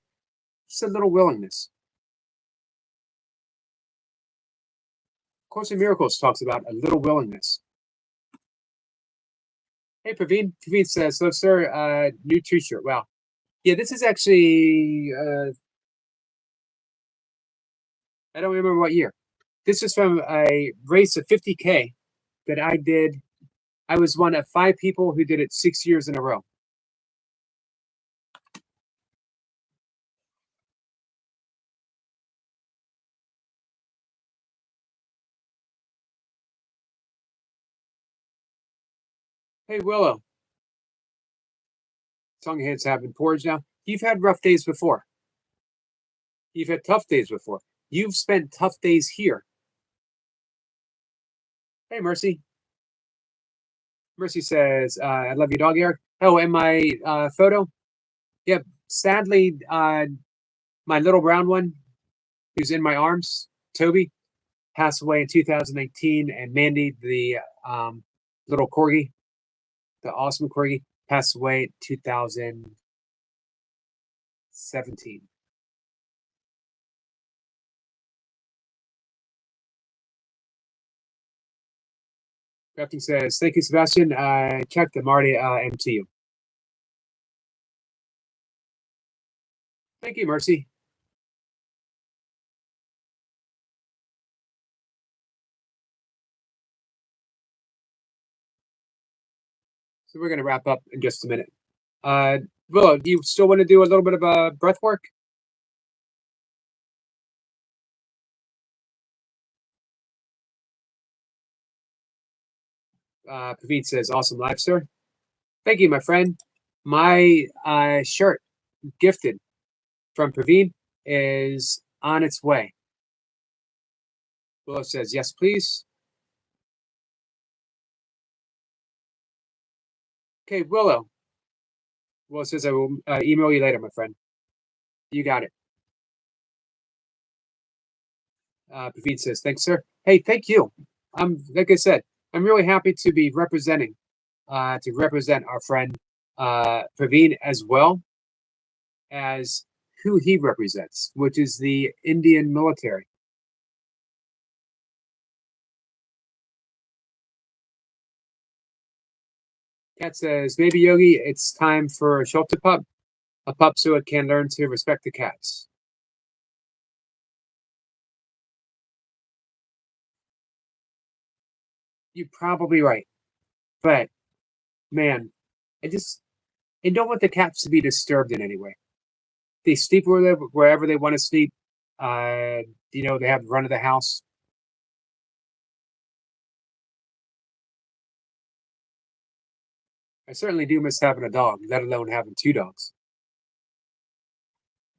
just a little willingness. Course in Miracles talks about a little willingness. Hey, Praveen. Praveen says, so, sir, new t-shirt. Wow. Yeah, this is actually, I don't remember what year. This is from a race of 50K that I did. I was one of 5 people who did it 6 years in a row. Hey, Willow. Songhead's having porridge now. You've had rough days before. You've had tough days before. You've spent tough days here. Hey, Mercy. Mercy says, I love you, dog ear. Oh, and my photo? Yep. Sadly, my little brown one, who's in my arms, Toby, passed away in 2019. And Mandy, the little corgi, the awesome corgi, passed away in 2017. Crafting says, thank you, Sebastian. Check the Marty MTU. Thank you, Mercy. So we're going to wrap up in just a minute. Willow, do you still want to do a little bit of breath work? Pavit says, awesome live, sir. Thank you, my friend. My shirt, gifted from Praveen, is on its way. Willow says, yes, please. Okay, Willow. Willow says, I will email you later, my friend. You got it. Paveen says, thanks, sir. Hey, thank you. Like I said, I'm really happy to be representing, to represent our friend Praveen, as well as who he represents, which is the Indian military. Cat says, maybe Yogi, it's time for a shelter pup, a pup so it can learn to respect the cats. You're probably right, but man, I don't want the cats to be disturbed in any way. They sleep wherever they want to sleep. They have the run of the house. I certainly do miss having a dog, let alone having two dogs.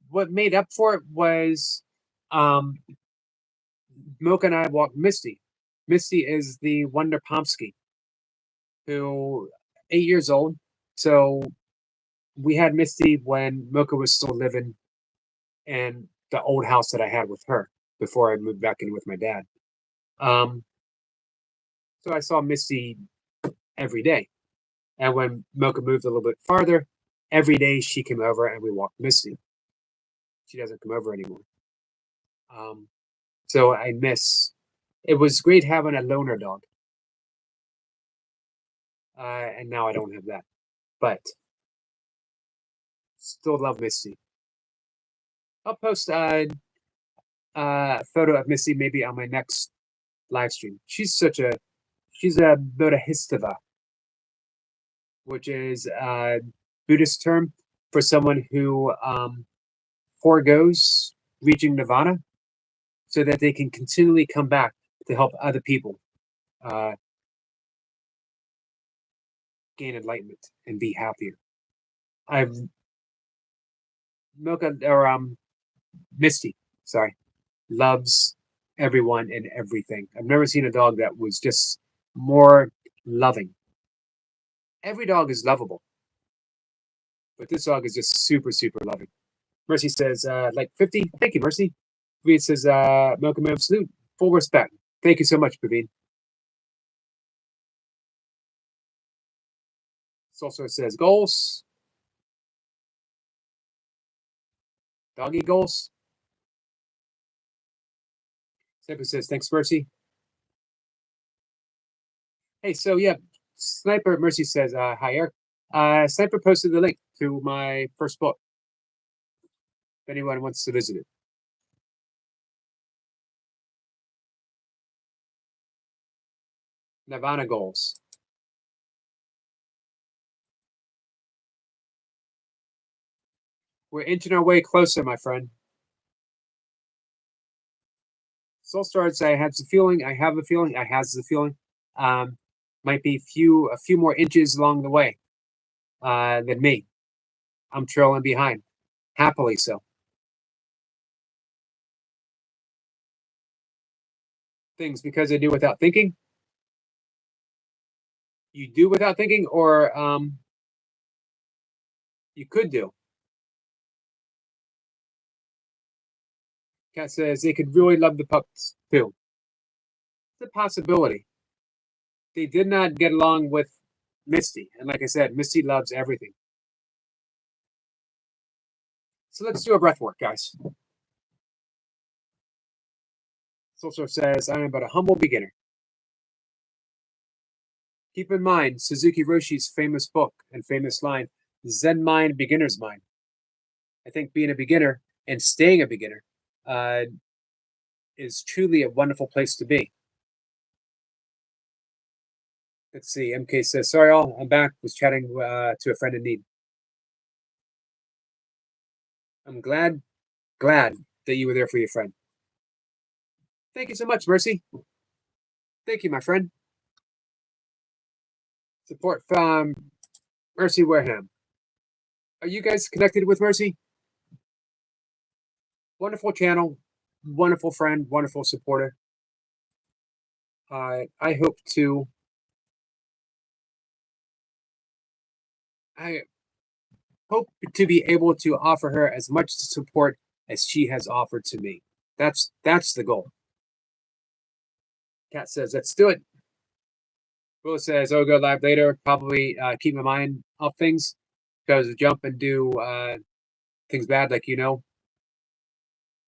What made up for it was Mocha and I walked Misty. Misty is the Wonder Pomsky, who 8 years old. So we had Misty when Mocha was still living in the old house that I had with her before I moved back in with my dad. So I saw Misty every day. And when Mocha moved a little bit farther, every day she came over and we walked Misty. She doesn't come over anymore. So I miss. It was great having a loner dog. And now I don't have that. But still love Misty. I'll post a photo of Misty maybe on my next live stream. She's a Bodhisattva, which is a Buddhist term for someone who forgoes reaching nirvana so that they can continually come back to help other people gain enlightenment and be happier. Misty, sorry, loves everyone and everything. I've never seen a dog that was just more loving. Every dog is lovable, but this dog is just super, super loving. Mercy says, like 50. Thank you, Mercy. Praveen says, Milk and salute. Full respect. Thank you so much, Praveen. This also says goals. Doggy goals. Sniper says, thanks, Mercy. Hey, so yeah, Sniper Mercy says, hi, Eric. Sniper posted the link to my first book. If anyone wants to visit it. Nirvana goals. We're inching our way closer, my friend. Soul starts. I have the feeling. I have a feeling. I has the feeling. Might be a few more inches along the way than me. I'm trailing behind. Happily so. Things because they do without thinking. You do without thinking, or you could do. Cat says they could really love the pups too. It's a possibility. They did not get along with Misty, and like I said, Misty loves everything. So let's do a breath work, guys. Solso says, I am but a humble beginner. Keep in mind Suzuki Roshi's famous book and famous line, Zen mind, beginner's mind. I think being a beginner and staying a beginner is truly a wonderful place to be. Let's see. MK says, sorry all, I'm back. Was chatting to a friend in need. I'm glad that you were there for your friend. Thank you so much, Mercy. Thank you, my friend. Support from Mercy Wareham. Are you guys connected with Mercy? Wonderful channel, wonderful friend, wonderful supporter. I hope to. I hope to be able to offer her as much support as she has offered to me. That's the goal. Kat says, let's do it. Will says, oh, go live later. Probably keep my mind off things because jump and do things bad, like you know.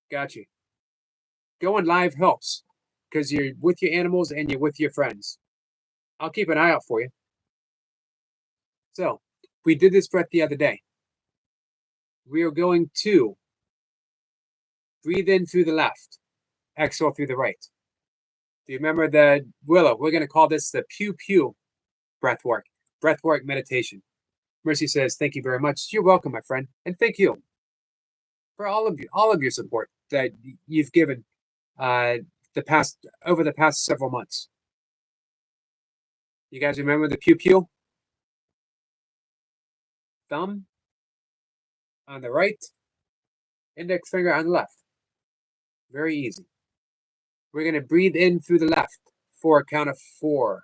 Got you. Going live helps because you're with your animals and you're with your friends. I'll keep an eye out for you. So we did this breath the other day. We are going to breathe in through the left, exhale through the right. Do you remember the Willow? We're going to call this the pew pew breath work meditation. Mercy says, thank you very much. You're welcome, my friend. And thank you for all of your support that you've given over the past several months. You guys remember the pew pew? Thumb on the right, index finger on the left. Very easy. We're going to breathe in through the left for a count of 4.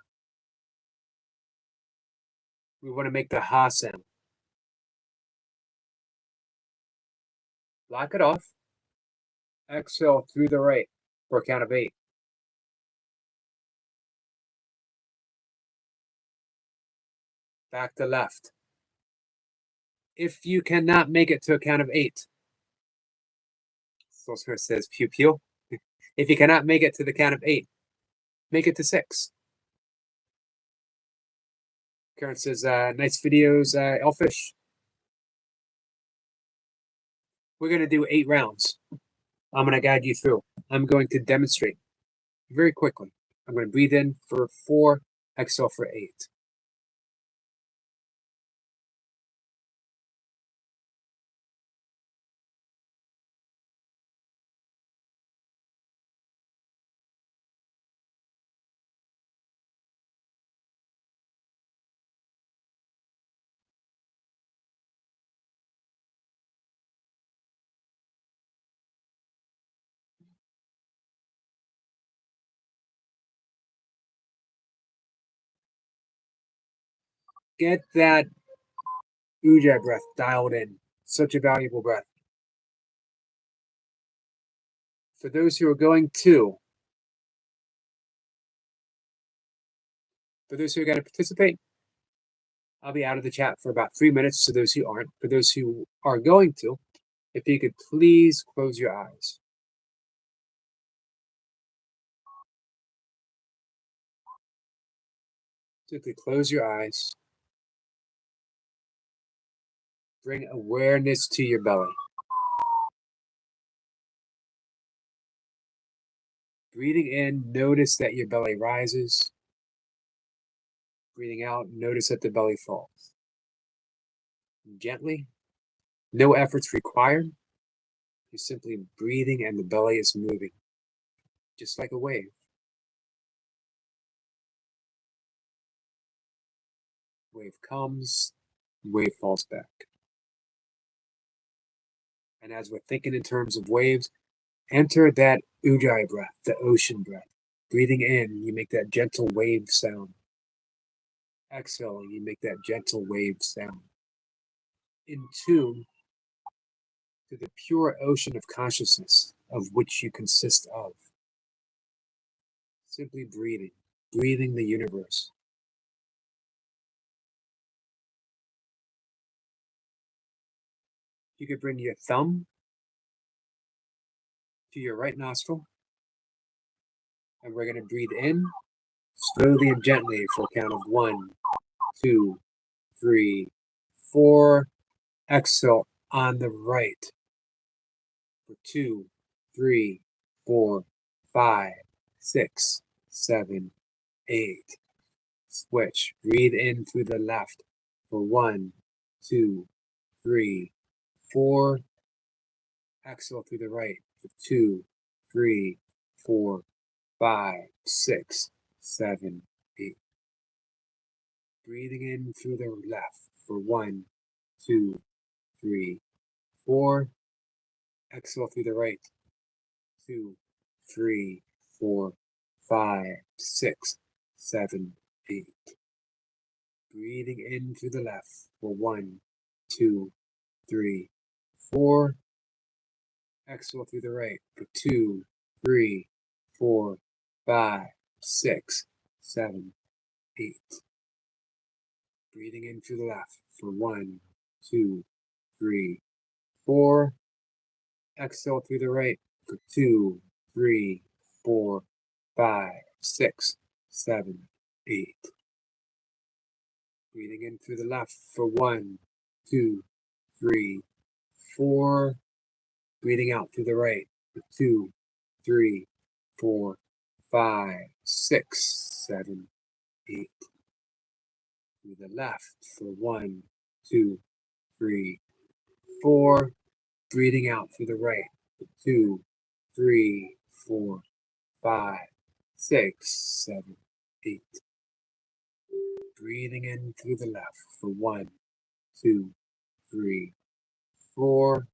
We want to make the ha sound. Lock it off. Exhale through the right for a count of 8. Back to left. If you cannot make it to a count of 8, Solskjaer says pew pew. If you cannot make it to the count of 8, make it to 6. Karen says, nice videos, Elfish. We're going to do 8 rounds. I'm going to guide you through. I'm going to demonstrate very quickly. I'm going to breathe in for 4, exhale for 8. Get that Ujjayi breath dialed in. Such a valuable breath. For those who are going to participate, I'll be out of the chat for about 3 minutes. To those who aren't, for those who are going to, if you could please close your eyes. Simply close your eyes. Bring awareness to your belly. Breathing in, notice that your belly rises. Breathing out, notice that the belly falls. Gently, no efforts required. You're simply breathing and the belly is moving, just like a wave. Wave comes, wave falls back. And as we're thinking in terms of waves, enter that ujjayi breath, the ocean breath. Breathing in, you make that gentle wave sound. Exhaling, you make that gentle wave sound. In tune to the pure ocean of consciousness of which you consist of. Simply breathing, breathing the universe. You could bring your thumb to your right nostril, and we're going to breathe in slowly and gently for a count of 1, 2, 3, 4. Exhale on the right for 2, 3, 4, 5, 6, 7, 8. Switch. Breathe in through the left for 1, 2, 3, 4. Exhale through the right for 2, 3, 4, 5, 6, 7, 8. Breathing in through the left for 1, 2, 3, 4. Exhale through the right. 2, 3, 4, 5, 6, 7, 8. Breathing in through the left for 1, 2, 3, 4. Exhale through the right for 2, 3, 4, 5, 6, 7, 8. Breathing in through the left for 1, 2, 3, 4. Exhale through the right for 2, 3, 4, 5, 6, 7, 8. Breathing in through the left for 1, 2, 3, 4. Breathing out through the right for 2, 3, 4, 5, 6, 7, 8. Through the left for 1, 2, 3, 4. Breathing out through the right for 2, 3, 4, 5, 6, 7, 8. Breathing in through the left for 1, 2, 3, 4.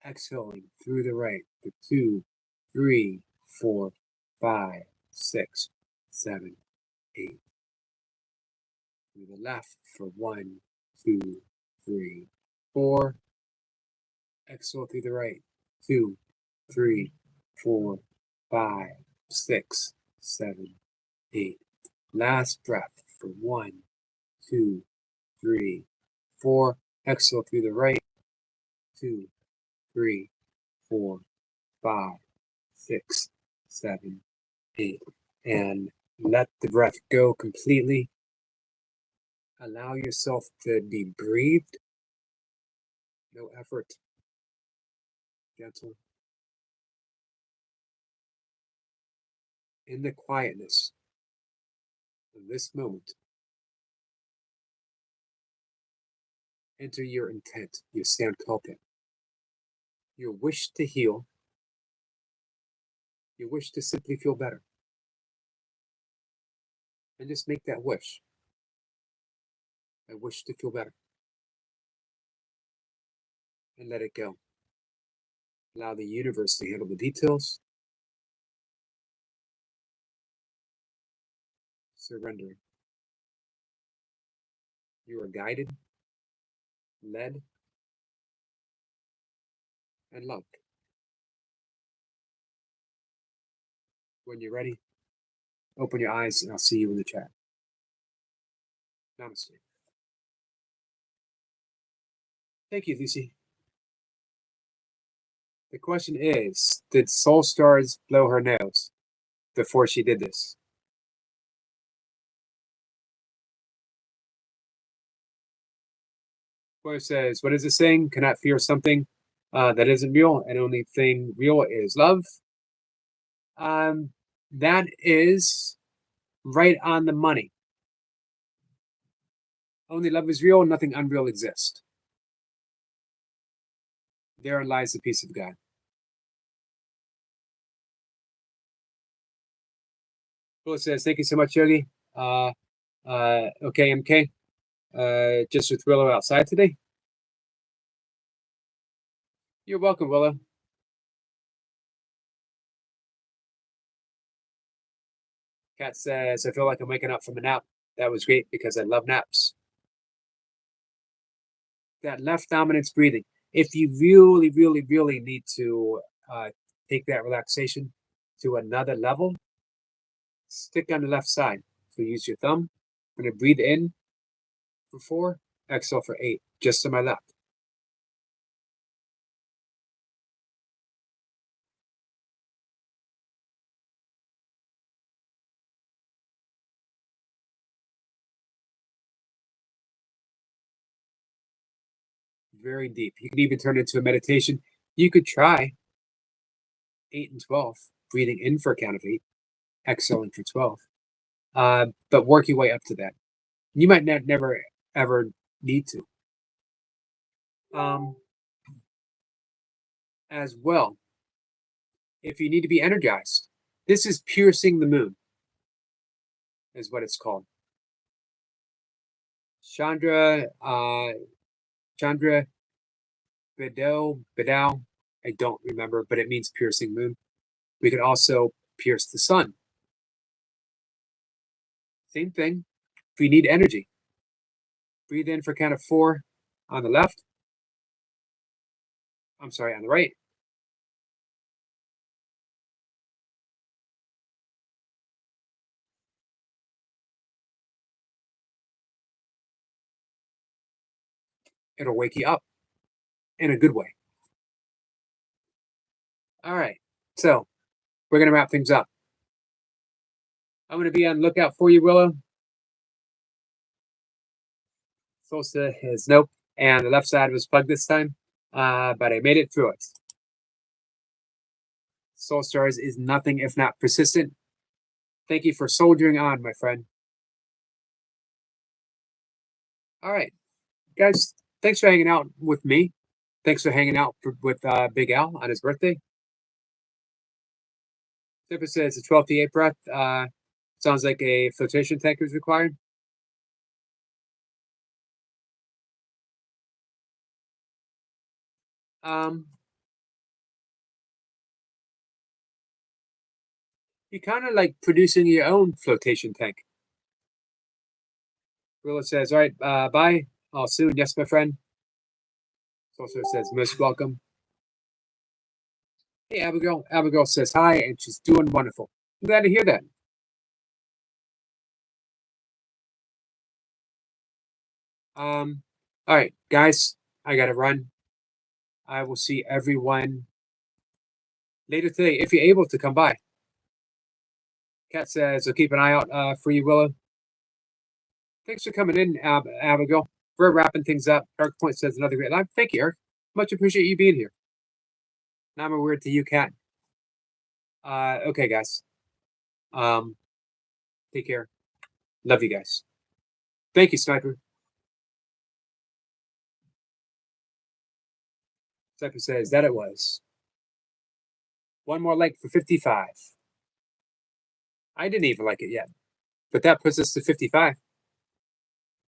Exhaling through the right for 2, 3, 4, 5, 6, 7, 8. Through the left for 1, 2, 3, 4. Exhale through the right. 2, 3, 4, 5, 6, 7, 8. Last breath for 1, 2, 3, 4. Exhale through the right. 2, 3, 4, 5, 6, 7, 8. And let the breath go completely. Allow yourself to be breathed. No effort. Gentle. In the quietness of this moment, enter your intent, your sankalpa, your wish to heal, your wish to simply feel better. And just make that wish. I wish to feel better. And let it go. Allow the universe to handle the details. Surrendering. You are guided, led, and loved. When you're ready, open your eyes and I'll see you in the chat. Namaste. Thank you, Lucy. The question is, did Soul Stars blow her nose before she did this? Boy says, what is it saying? Cannot fear something that isn't real, and only thing real is love. That is right on the money. Only love is real, nothing unreal exists. Therein lies the peace of God. Well, says, thank you so much, Yogi. Okay, MK. Just a thriller outside today. You're welcome, Willow. Cat says, I feel like I'm waking up from a nap. That was great because I love naps. That left dominance breathing. If you really, really, really need to take that relaxation to another level, stick on the left side. So use your thumb. I'm going to breathe in for 4, exhale for 8, just to my left. Very deep. You can even turn it into a meditation. You could try 8 and 12, breathing in for a count of 8, exhaling for 12. But work your way up to that. You might never ever need to. As well, if you need to be energized, this is piercing the moon, is what it's called. Chandra Bedell, I don't remember, but it means piercing moon. We could also pierce the sun. Same thing. If you need energy, breathe in for a count of 4 on the left. I'm sorry, on the right. It'll wake you up in a good way. All right, so we're going to wrap things up. I'm going to be on lookout for you, Willow. Solstice is nope, and the left side was plugged this time, but I made it through it. Soul Stars is nothing if not persistent. Thank you for soldiering on, my friend. All right, guys, thanks for hanging out with me. Thanks for hanging out with Big Al on his birthday. Zipper says the 12 to 8 breath sounds like a flotation tank is required. You're kind of like producing your own flotation tank. Willa says, all right, bye. I'll soon. Yes, my friend. Also says, most welcome. Hey, Abigail. Abigail says hi, and she's doing wonderful. I'm glad to hear that. All right, guys, I got to run. I will see everyone later today if you're able to come by. Kat says, I'll keep an eye out for you, Willow. Thanks for coming in, Abigail. We're wrapping things up. Dark Point says another great live. Thank you, Eric. Much appreciate you being here. Now I'm a word to you, Kat. Okay, guys. Take care. Love you guys. Thank you, Sniper. Sniper says that it was. One more like for 55. I didn't even like it yet, but that puts us to 55.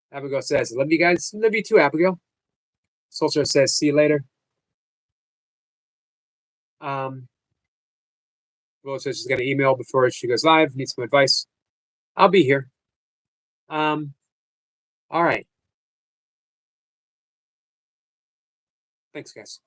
Abigail says, love you guys. Love you too, Abigail. Soldier says, see you later. Willow says she's going to email before she goes live. Needs some advice. I'll be here. All right. Thanks, guys.